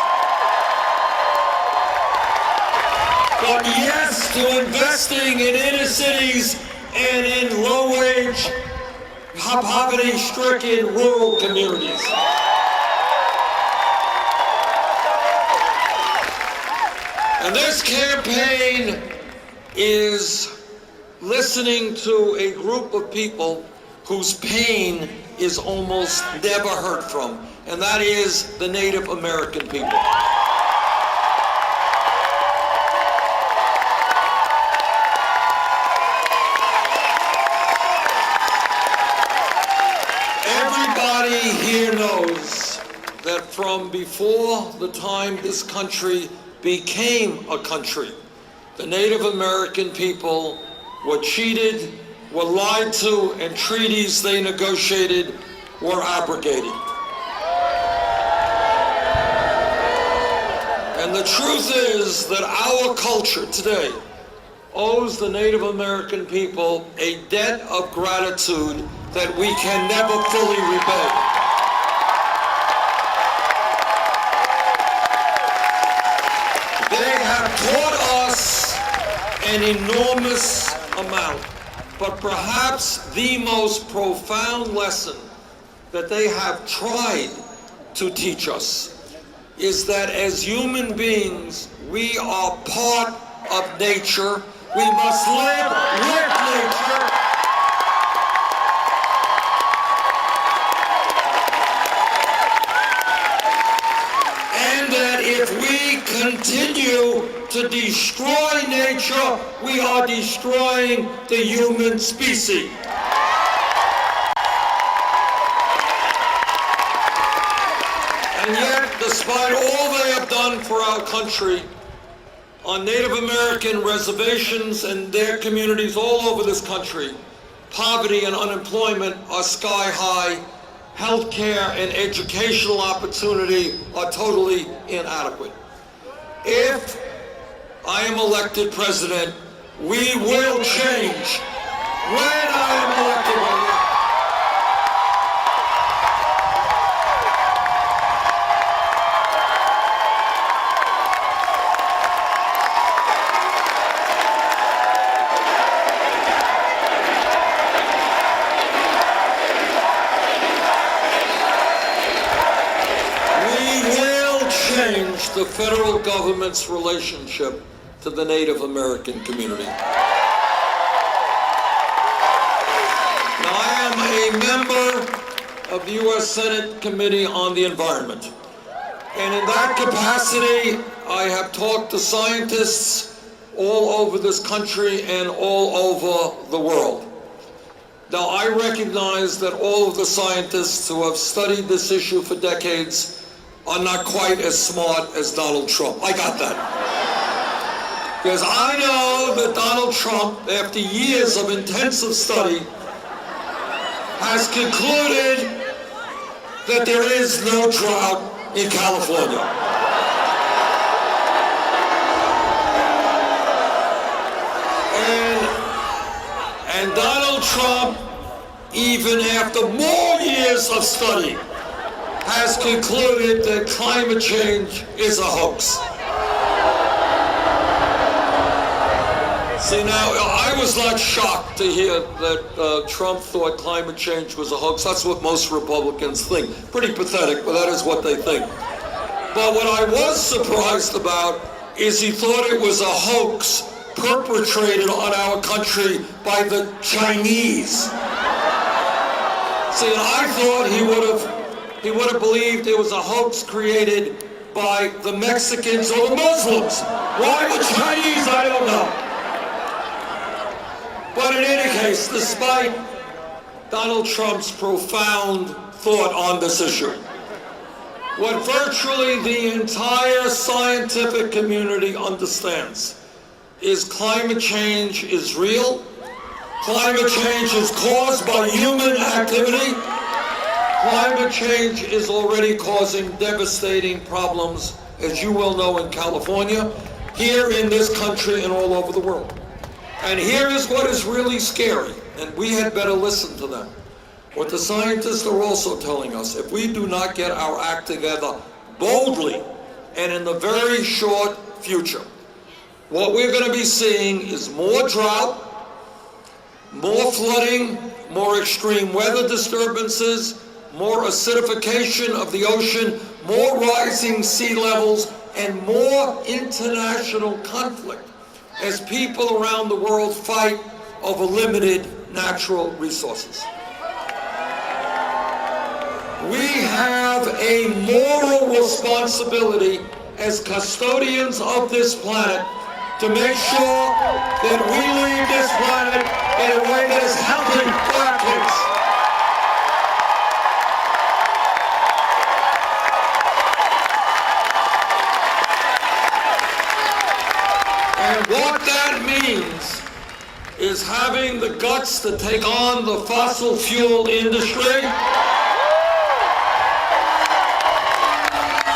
But yes to investing in inner cities and in low-wage, poverty-stricken rural communities. And this campaign is listening to a group of people whose pain is almost never heard from, and that is the Native American people. Everybody here knows that from before the time this country became a country, the Native American people were cheated, were lied to, and treaties they negotiated were abrogated. And the truth is that our culture today owes the Native American people a debt of gratitude that we can never fully repay. They have taught us an enormous amount, but perhaps the most profound lesson that they have tried to teach us is that as human beings, we are part of nature. We must live with nature. And that if we continue to destroy nature, we are destroying the human species. And yet, despite all they have done for our country, on Native American reservations and their communities all over this country, poverty and unemployment are sky high. Healthcare and educational opportunity are totally inadequate. If I am elected president, we will change. When I am elected president, the federal government's relationship to the Native American community. Now, I am a member of the U.S. Senate Committee on the Environment. And in that capacity, I have talked to scientists all over this country and all over the world. Now, I recognize that all of the scientists who have studied this issue for decades are not quite as smart as Donald Trump. I got that. Because I know that Donald Trump, after years of intensive study, has concluded that there is no drought in California. And Donald Trump, even after more years of study, has concluded that climate change is a hoax. See, now, I was not shocked to hear that Trump thought climate change was a hoax. That's what most Republicans think. Pretty pathetic, but that is what they think. But what I was surprised about is he thought it was a hoax perpetrated on our country by the Chinese. See, and I thought he would have believed it was a hoax created by the Mexicans or the Muslims. Why the Chinese, I don't know. But in any case, despite Donald Trump's profound thought on this issue, what virtually the entire scientific community understands is climate change is real. Climate change is caused by human activity. Climate change is already causing devastating problems, as you well know, in California, here in this country, and all over the world. And here is what is really scary, and we had better listen to them. What the scientists are also telling us, if we do not get our act together boldly and in the very short future, what we're going to be seeing is more drought, more flooding, more extreme weather disturbances, more acidification of the ocean, more rising sea levels, and more international conflict as people around the world fight over limited natural resources. We have a moral responsibility as custodians of this planet to make sure that we leave this planet in a way that is healthy for our kids. And what that means is having the guts to take on the fossil fuel industry,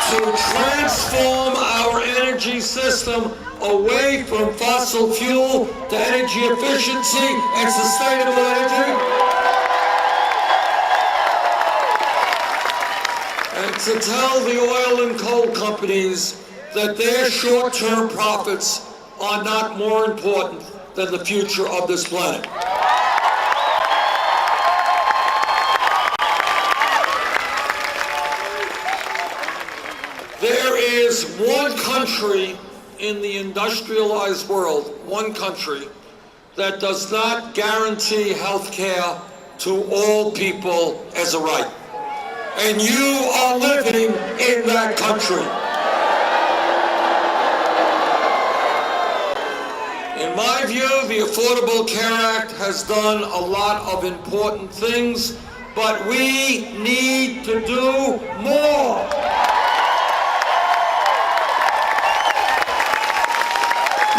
to transform our energy system away from fossil fuel to energy efficiency and sustainable energy, and to tell the oil and coal companies that their short-term profits are not more important than the future of this planet. There is one country in the industrialized world, one country, that does not guarantee health care to all people as a right. And you are living in that country. In my view, the Affordable Care Act has done a lot of important things, but we need to do more.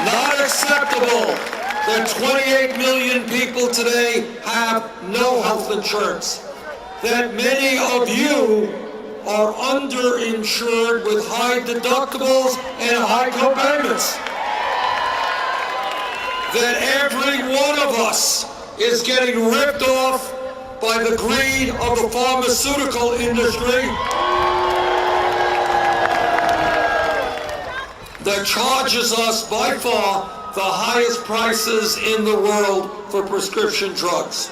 Not acceptable that 28 million people today have no health insurance, that many of you are underinsured with high deductibles and high co-payments, that every one of us is getting ripped off by the greed of the pharmaceutical industry that charges us by far the highest prices in the world for prescription drugs.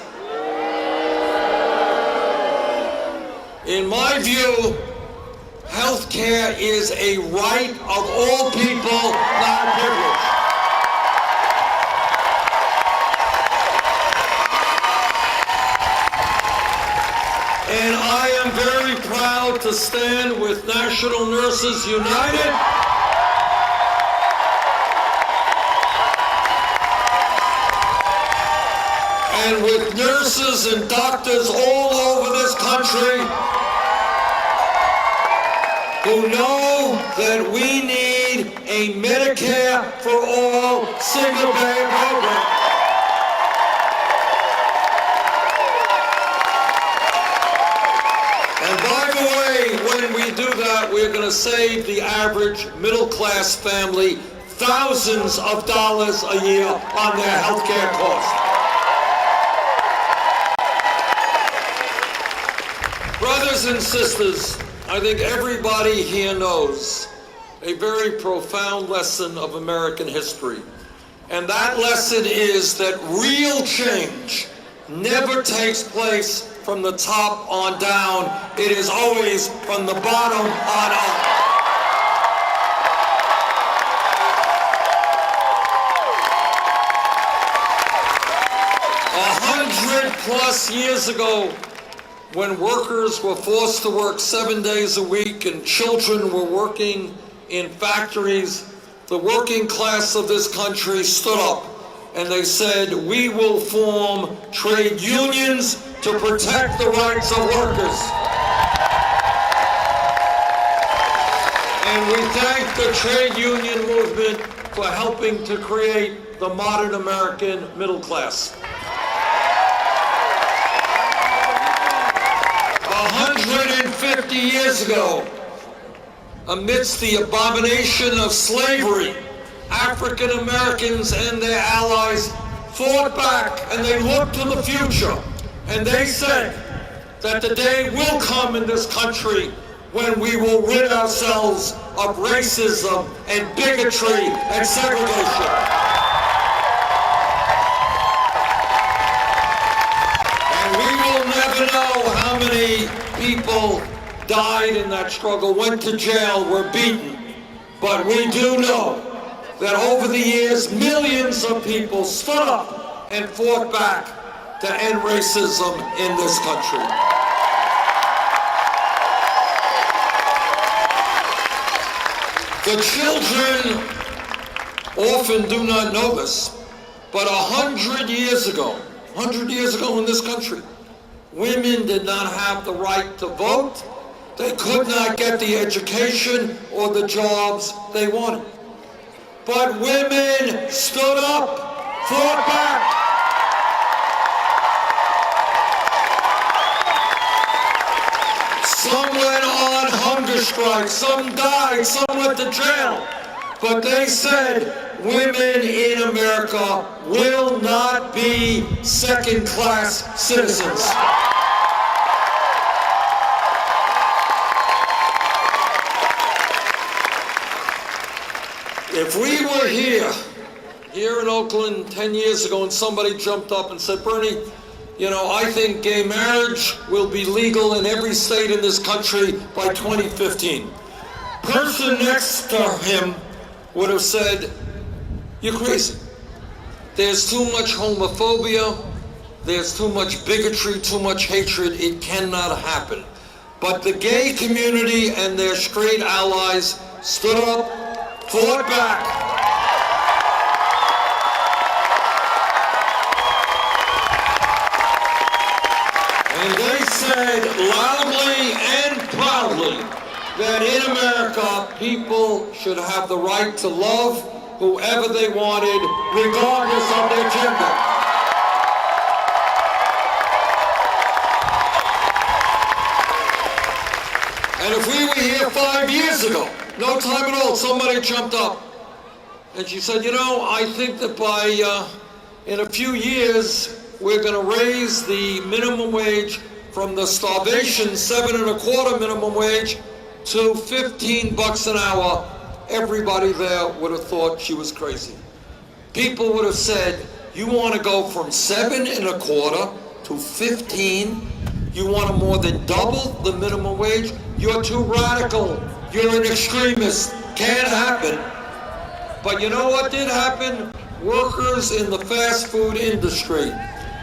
In my view, health care is a right of all people, not a privilege. And I am very proud to stand with National Nurses United and with nurses and doctors all over this country who know that we need a Medicare for all single-payer program. And by the way, when we do that, we're going to save the average middle-class family thousands of dollars a year on their health care costs. Brothers and sisters, I think everybody here knows a very profound lesson of American history. And that lesson is that real change never takes place from the top on down. It is always from the bottom on up. +100 years ago, when workers were forced to work 7 days a week and children were working in factories, the working class of this country stood up and they said, we will form trade unions to protect the rights of workers. And we thank the trade union movement for helping to create the modern American middle class. 150 years ago, amidst the abomination of slavery, African Americans and their allies fought back and they looked to the future and they said that the day will come in this country when we will rid ourselves of racism and bigotry and segregation. And we will never know how many people died in that struggle, went to jail, were beaten. But we do know that over the years, millions of people stood up and fought back to end racism in this country. The children often do not know this, but 100 years ago in this country, women did not have the right to vote. They could not get the education or the jobs they wanted. But women stood up, fought back. Some went on hunger strikes, some died, some went to jail. But they said, women in America will not be second-class citizens. If we were here in Oakland 10 years ago and somebody jumped up and said, Bernie, you know, I think gay marriage will be legal in every state in this country by 2015. Person next to him would have said, you're crazy. There's too much homophobia, there's too much bigotry, too much hatred, it cannot happen. But the gay community and their straight allies stood up, fought back. And they said loudly and proudly that in America, people should have the right to love whoever they wanted, regardless of their gender. And if we were here 5 years ago, no time at all, somebody jumped up and she said, you know, I think that in a few years, we're going to raise the minimum wage from the starvation $7.25 minimum wage to $15 an hour. Everybody there would have thought she was crazy. People would have said, you want to go from $7.25 to 15? You want to more than double the minimum wage? You're too radical. You're an extremist. Can't happen. But you know what did happen? Workers in the fast food industry,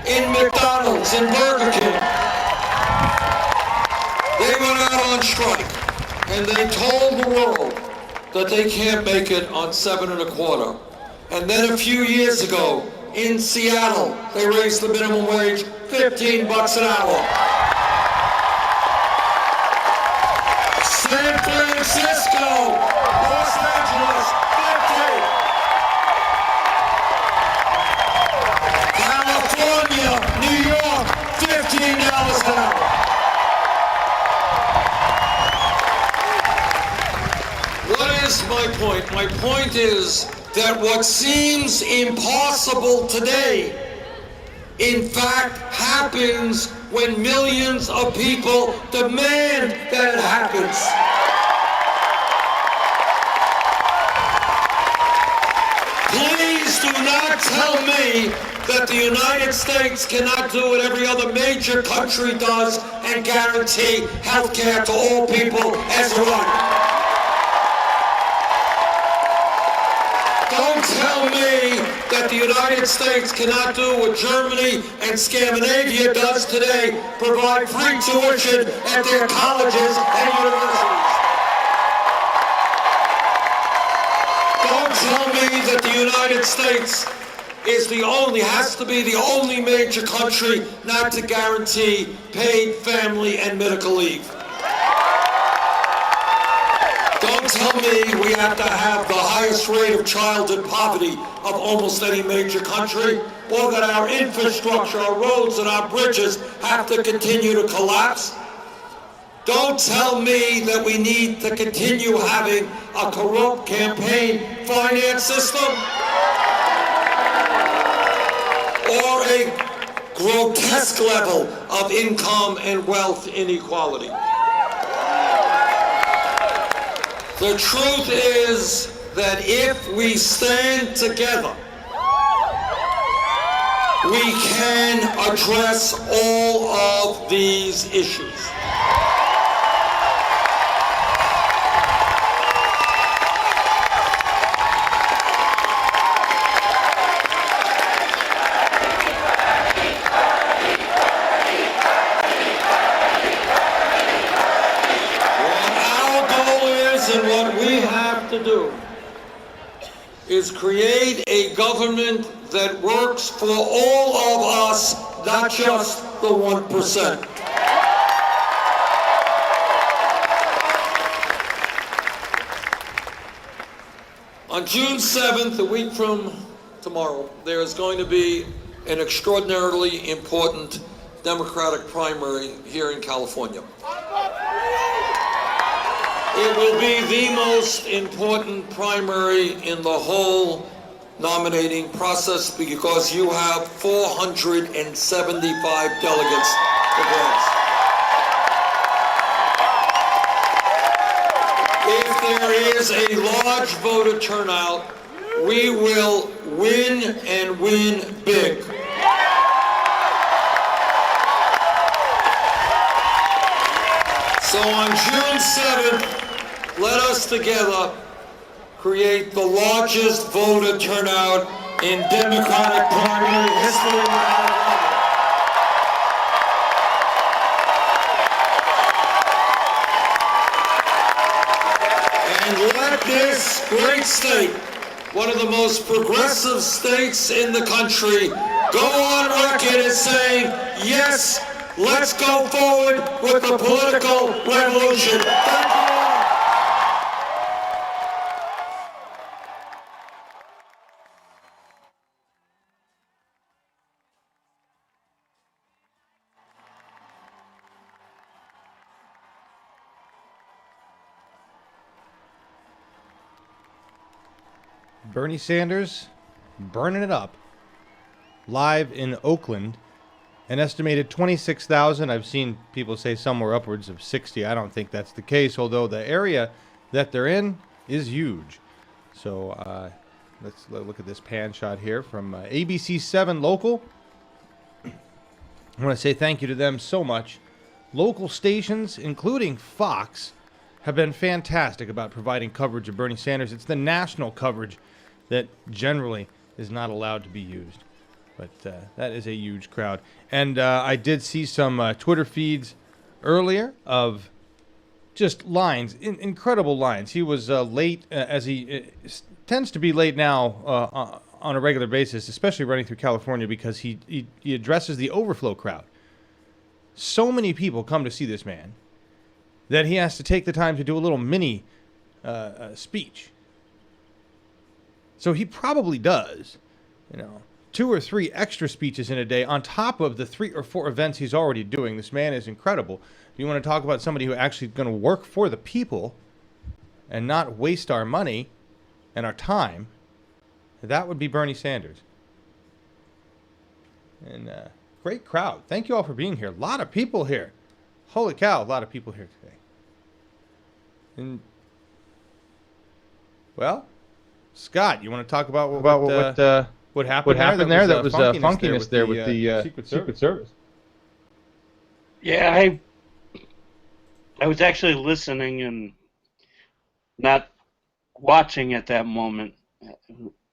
in McDonald's, in Burger King, they went out on strike and they told the world that they can't make it on $7.25. And then a few years ago, in Seattle, they raised the minimum wage $15 an hour. San Francisco, Los Angeles, 50. California, New York, $15 an hour. What is my point? My point is that what seems impossible today, in fact, happens when millions of people demand that it happens. Please do not tell me that the United States cannot do what every other major country does and guarantee health care to all people as a right. Don't Don't tell me that the United States cannot do what Germany and Scandinavia does today, provide free tuition at their colleges and universities. Don't tell me that the United States is has to be the only major country not to guarantee paid family and medical leave. Don't tell me we have to have the highest rate of childhood poverty of almost any major country, or that our infrastructure, our roads and our bridges have to continue to collapse. Don't tell me that we need to continue having a corrupt campaign finance system or a grotesque level of income and wealth inequality. The truth is that if we stand together, we can address all of these issues. To do is create a government that works for all of us, not just the 1%. On June 7th, a week from tomorrow, there is going to be an extraordinarily important Democratic primary here in California. It will be the most important primary in the whole nominating process because you have 475 delegates to grants. If there is a large voter turnout, we will win and win big. So on June 7th, let us together create the largest voter turnout in Democratic primary history. And let this great state, one of the most progressive states in the country, go on record as saying, yes, let's go forward with the political revolution. Thank you. Bernie Sanders burning it up live in Oakland. An estimated 26,000. I've seen people say somewhere upwards of 60. I don't think that's the case, although the area that they're in is huge. So let's look at this pan shot here from ABC 7 Local. I want to say thank you to them so much. Local stations, including Fox, have been fantastic about providing coverage of Bernie Sanders. It's the national coverage that generally is not allowed to be used. But that is a huge crowd. And I did see some Twitter feeds earlier of just lines, incredible lines. He was late, as he tends to be late now on a regular basis, especially running through California, because he addresses the overflow crowd. So many people come to see this man that he has to take the time to do a little mini speech. So he probably does, 2 or 3 extra speeches in a day on top of the 3 or 4 events he's already doing. This man is incredible. If you want to talk about somebody who actually is going to work for the people and not waste our money and our time, that would be Bernie Sanders. And great crowd. Thank you all for being here. A lot of people here. Holy cow, a lot of people here today. And, well, Scott, you want to talk about what happened there? That was funkiness there with the Secret Service. Yeah, I was actually listening and not watching at that moment.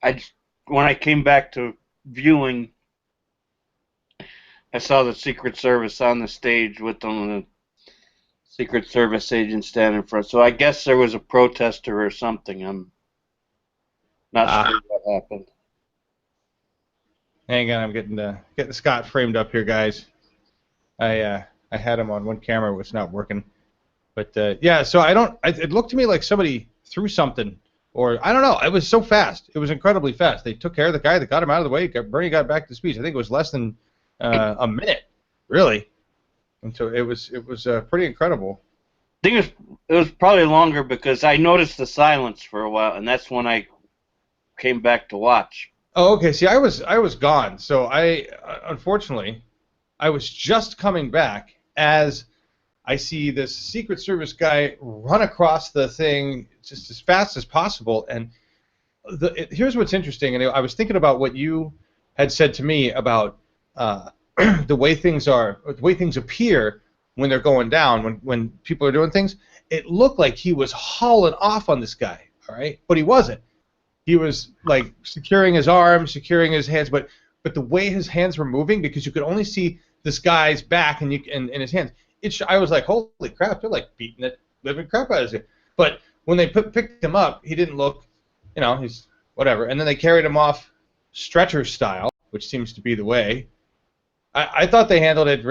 when I came back to viewing, I saw the Secret Service on the stage with them, and the Secret Service agent standing in front. So I guess there was a protester or something. I'm not sure what happened. Hang on, I'm getting Scott framed up here, guys. I had him on one camera, it's not working. But yeah, so it looked to me like somebody threw something, or I don't know. It was so fast. It was incredibly fast. They took care of the guy. They got him out of the way. Bernie got back to speech. I think it was less than a minute, really. And so it was pretty incredible. I think it was probably longer because I noticed the silence for a while, and that's when I came back to watch. Oh, okay. See, I was gone. So unfortunately, I was just coming back as I see this Secret Service guy run across the thing just as fast as possible. And here's what's interesting. And I was thinking about what you had said to me about the way things appear when they're going down, when people are doing things. It looked like he was hauling off on this guy, all right? But he wasn't. He was like securing his arms, securing his hands, but the way his hands were moving, because you could only see this guy's back and his hands. I was like, holy crap, they're like beating the living crap out of him. But when they picked him up, he didn't look, he's whatever. And then they carried him off stretcher style, which seems to be the way. I thought they handled it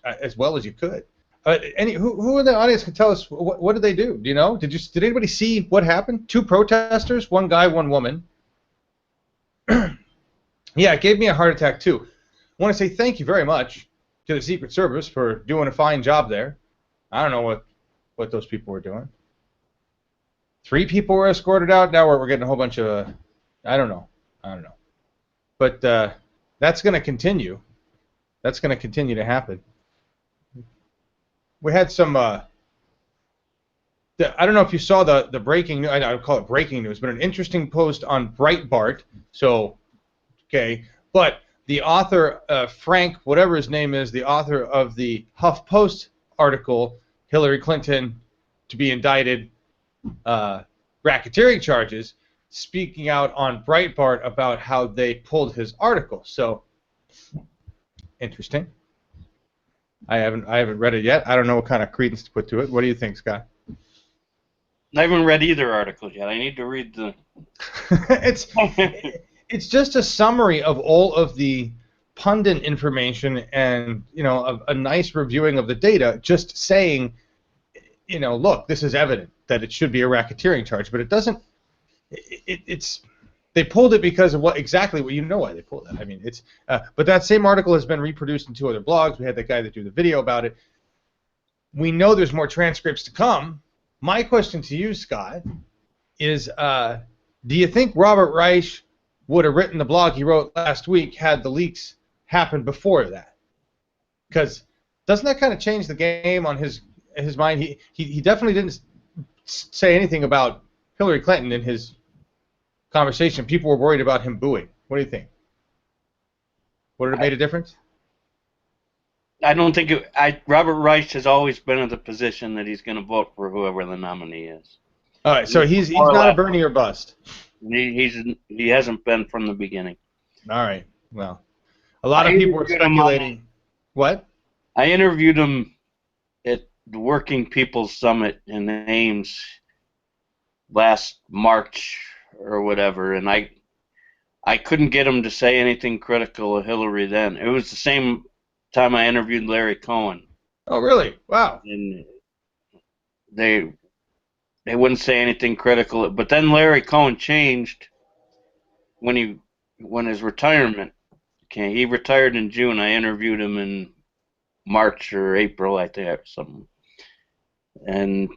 as well as you could. Who in the audience can tell us what did they do? Do you know? Did anybody see what happened? 2 protesters, 1 guy, 1 woman. Yeah, it gave me a heart attack too. I want to say thank you very much to the Secret Service for doing a fine job there. I don't know what those people were doing. 3 people were escorted out. Now we're getting a whole bunch of I don't know. But that's going to continue. That's going to continue to happen. We had some. I don't know if you saw the breaking. I don't call it breaking news, but an interesting post on Breitbart. So, okay, but the author, Frank, whatever his name is, the author of the HuffPost article, Hillary Clinton to be indicted, racketeering charges, speaking out on Breitbart about how they pulled his article. So, interesting. I haven't read it yet. I don't know what kind of credence to put to it. What do you think, Scott? I haven't read either article yet. I need to read the. It's just a summary of all of the pundit information and a nice reviewing of the data. Just saying, look, this is evident that it should be a racketeering charge, but it doesn't. They pulled it because of why they pulled it. I mean, but that same article has been reproduced in 2 other blogs. We had that guy that do the video about it. We know there's more transcripts to come. My question to you, Scott, is do you think Robert Reich would have written the blog he wrote last week had the leaks happened before that? Because doesn't that kind of change the game on his mind? He definitely didn't say anything about Hillary Clinton in his conversation. People were worried about him booing. What do you think? Would it have made a difference? I don't think Robert Reich has always been in the position that he's going to vote for whoever the nominee is. All right, so he's not a Bernie or bust. He hasn't been from the beginning. All right, well, a lot of people were speculating. What? I interviewed him at the Working People's Summit in Ames last March or whatever, and I couldn't get him to say anything critical of Hillary then. It was the same time I interviewed Larry Cohen. Oh, really? Wow. And they wouldn't say anything critical. But then Larry Cohen changed when his retirement came. He retired in June. I interviewed him in March or April, I think, or something. And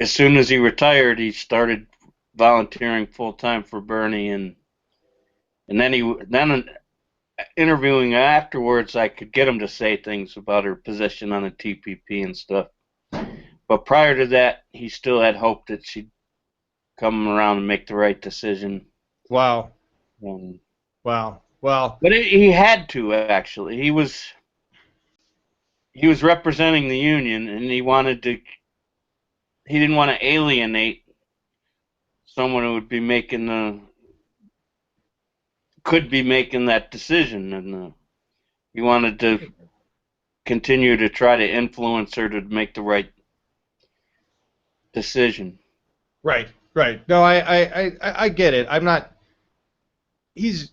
as soon as he retired, he started volunteering full time for Bernie, and then interviewing afterwards, I could get him to say things about her position on the TPP and stuff. But prior to that, he still had hope that she'd come around and make the right decision. Wow. Wow. Well. But he had to, actually. He was representing the union, and he didn't want to alienate someone who would be could be making that decision, and he wanted to continue to try to influence her to make the right decision. Right, right. No, I get it. I'm not. He's.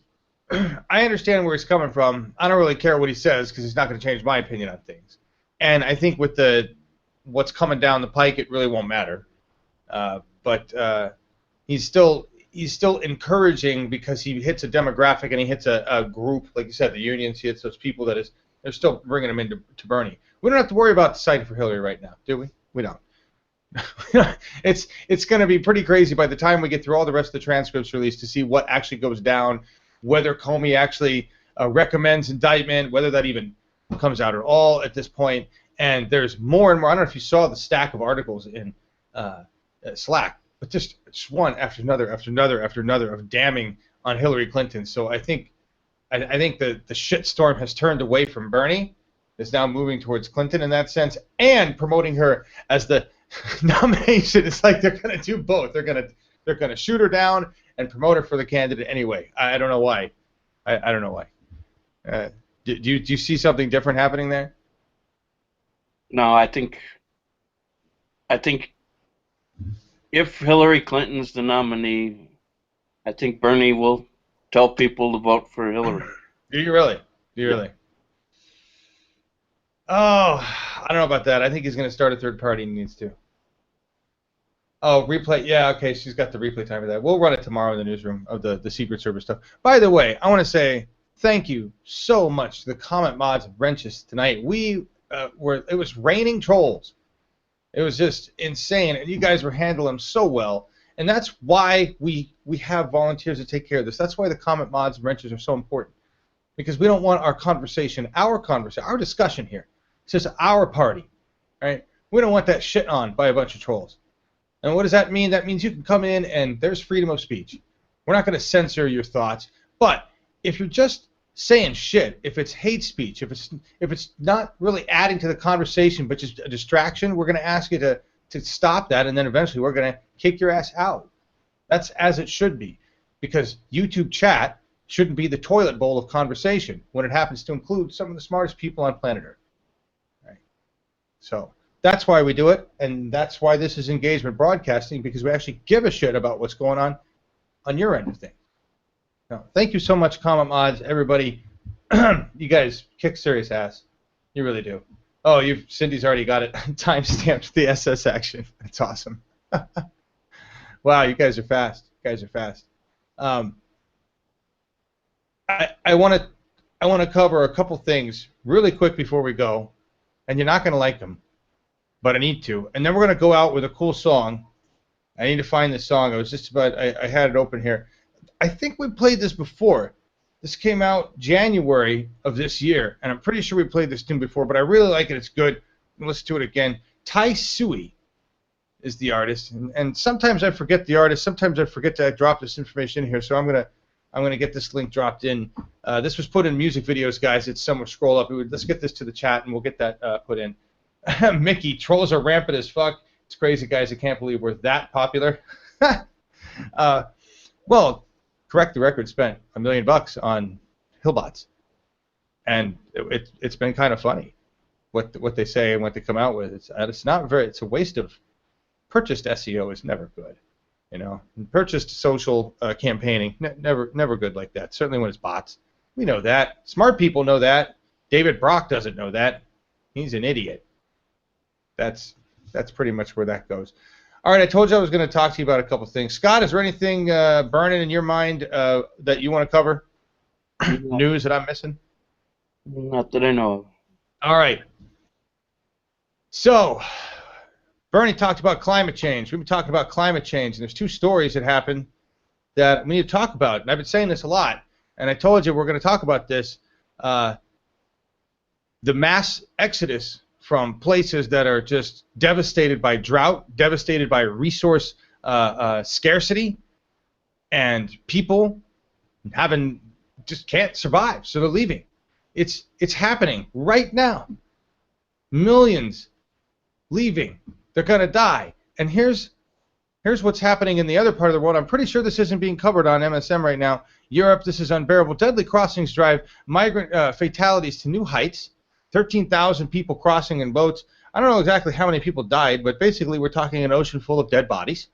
I understand where he's coming from. I don't really care what he says because he's not going to change my opinion on things. And I think with what's coming down the pike, it really won't matter. But he's still encouraging because he hits a demographic and he hits a group, like you said, the unions. He hits those people they're still bringing him into Bernie. We don't have to worry about deciding for Hillary right now, do we? We don't. It's going to be pretty crazy by the time we get through all the rest of the transcripts released to see what actually goes down, whether Comey actually recommends indictment, whether that even comes out at all at this point. And there's more and more. I don't know if you saw the stack of articles in Slack, but just one after another after another after another of damning on Hillary Clinton. So I think the shitstorm has turned away from Bernie. It's now moving towards Clinton in that sense, and promoting her as the nomination. It's like they're going to do both. They're going to shoot her down and promote her for the candidate anyway. I don't know why. I don't know why. Do you see something different happening there? No, I think if Hillary Clinton's the nominee, I think Bernie will tell people to vote for Hillary. Do you really? Do you really? Oh, I don't know about that. I think he's going to start a third party and he needs to. Oh, replay. Yeah, okay, she's got the replay time for that. We'll run it tomorrow in the newsroom of the Secret Service stuff. By the way, I want to say thank you so much to the comment mods of Wrenches tonight. It was raining trolls. It was just insane, and you guys were handling them so well. And that's why we have volunteers to take care of this. That's why the comment mods and Wrenches are so important. Because we don't want our discussion here. It's just our party, right? We don't want that shit on by a bunch of trolls. And what does that mean? That means you can come in and there's freedom of speech. We're not going to censor your thoughts. But if you're just saying shit, if it's hate speech, if it's not really adding to the conversation but just a distraction, we're going to ask you to stop that, and then eventually we're going to kick your ass out. That's as it should be. Because YouTube chat shouldn't be the toilet bowl of conversation when it happens to include some of the smartest people on planet Earth. Right? So that's why we do it, and that's why this is engagement broadcasting, because we actually give a shit about what's going on your end of things. Now, thank you so much, comment mods, everybody. You guys kick serious ass. You really do. Oh, Cindy's already got it time-stamped, the SS action. That's awesome. Wow, you guys are fast. You guys are fast. I want to cover a couple things really quick before we go, and you're not going to like them, but I need to. And then we're going to go out with a cool song. I need to find this song. I had it open here. I think we played this before. This came out January of this year, and I'm pretty sure we played this tune before, but I really like it. It's good. Listen to it again. Tai Sui is the artist, and sometimes I forget the artist. Sometimes I forget to drop this information in here, so I'm gonna get this link dropped in. This was put in music videos, guys. It's somewhere. Scroll up. Let's get this to the chat, and we'll get that put in. Mickey, trolls are rampant as fuck. It's crazy, guys. I can't believe we're that popular. Well, correct the record. Spent $1 million on Hillbots, and it's been kind of funny what they say and what they come out with. It's not very. It's a waste of. Purchased SEO is never good, you know. And purchased social campaigning, never good like that. Certainly when it's bots. We know that. Smart people know that. David Brock doesn't know that. He's an idiot. That's pretty much where that goes. All right, I told you I was going to talk to you about a couple things. Scott, is there anything burning in your mind that you want to cover? News that I'm missing? Not that I know of. All right. So, Bernie talked about climate change. We've been talking about climate change, and there's two stories that happened that we need to talk about. And I've been saying this a lot, and I told you we're going to talk about this. The mass exodus from places that are just devastated by drought, devastated by resource scarcity, and people just can't survive, so they're leaving. It's happening right now. Millions leaving. They're going to die. And here's Here's what's happening in the other part of the world. I'm pretty sure this isn't being covered on MSM right now. Europe, this is unbearable. Deadly crossings drive migrant fatalities to new heights. 13,000 people crossing in boats. I don't know exactly how many people died, but basically we're talking an ocean full of dead bodies.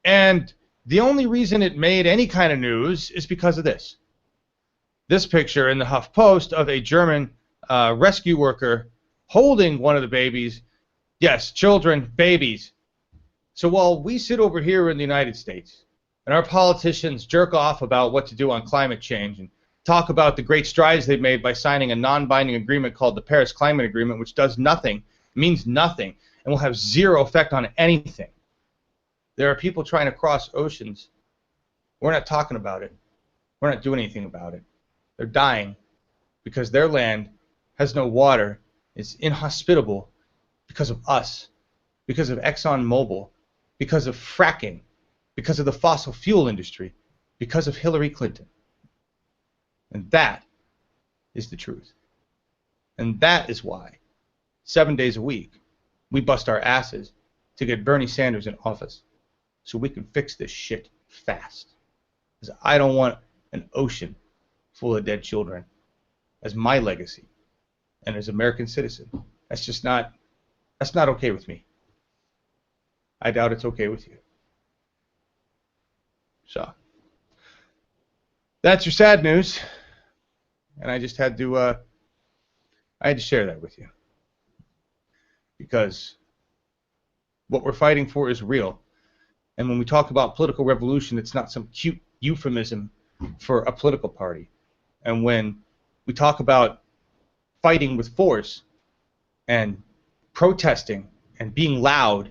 And the only reason it made any kind of news is because of this. This picture in the HuffPost of a German rescue worker holding one of the babies. Yes, children, babies. So while we sit over here in the United States and our politicians jerk off about what to do on climate change and talk about the great strides they've made by signing a non-binding agreement called the Paris Climate Agreement, which does nothing, means nothing, and will have zero effect on anything. There are people trying to cross oceans. We're not talking about it. We're not doing anything about it. They're dying because their land has no water, is inhospitable because of us, because of ExxonMobil, because of fracking, because of the fossil fuel industry, because of Hillary Clinton. And that is the truth. And that is why 7 days a week we bust our asses to get Bernie Sanders in office so we can fix this shit fast. Because I don't want an ocean full of dead children as my legacy and as an American citizen. That's not okay with me. I doubt it's okay with you. So, that's your sad news, and I just had to share that with you, because what we're fighting for is real, and when we talk about political revolution, it's not some cute euphemism for a political party, and when we talk about fighting with force and protesting and being loud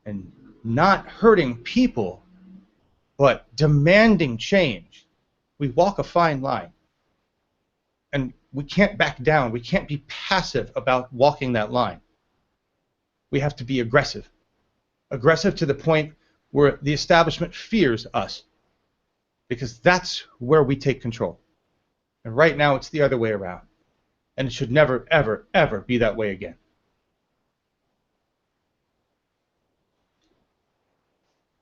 and not hurting people, but demanding change, we walk a fine line. And we can't back down. We can't be passive about walking that line. We have to be aggressive. Aggressive to the point where the establishment fears us. Because that's where we take control. And right now it's the other way around. And it should never, ever, ever be that way again.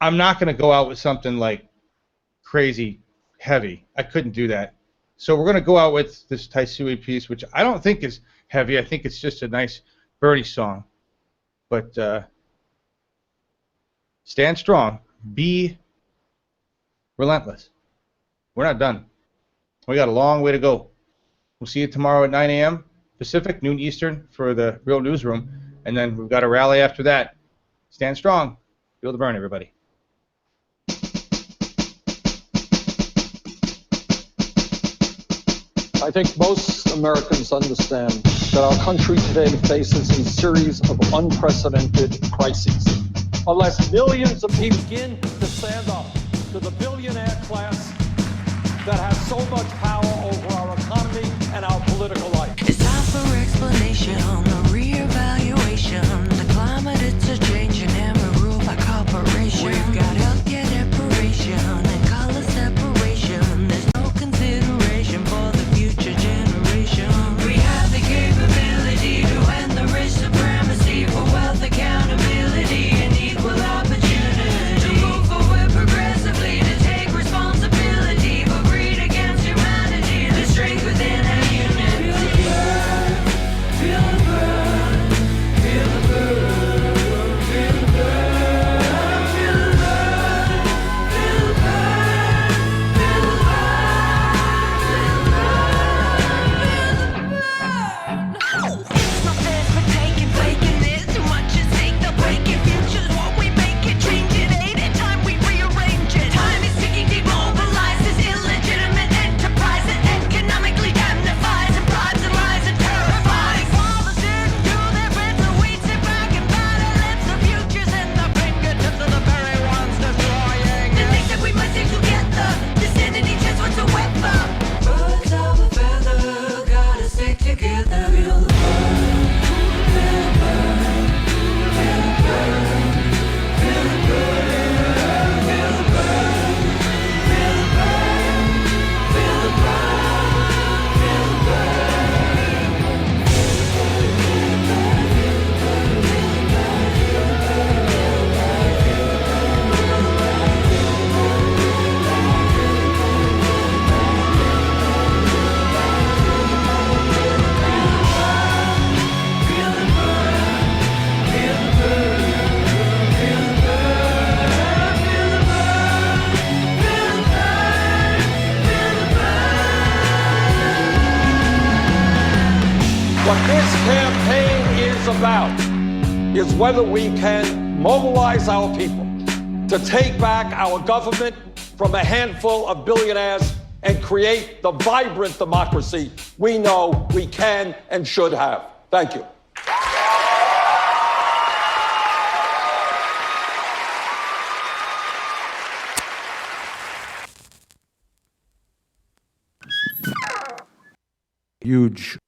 I'm not going to go out with something like crazy heavy. I couldn't do that. So we're going to go out with this Taisui piece, which I don't think is heavy. I think it's just a nice Bernie song. But stand strong. Be relentless. We're not done. We got a long way to go. We'll see you tomorrow at 9 a.m. Pacific, noon Eastern for the Real Newsroom. And then we've got a rally after that. Stand strong. Feel the burn, everybody. I think most Americans understand that our country today faces a series of unprecedented crises. Unless millions of people begin to stand up to the billionaire class that has so much power over our economy and our political life. It's time for explanation on the reevaluation. The climate, it's a changing and we're ruled by corporation. We've got healthcare deprivation and color separation. There's no consideration for the future generation. We have the capability to end the rich supremacy for wealth accountability and equal opportunity. To move forward progressively, to take responsibility for greed against humanity. The strength within our unity. Feel the burn. doubt is whether we can mobilize our people to take back our government from a handful of billionaires and create the vibrant democracy we know we can and should have. Thank you. Huge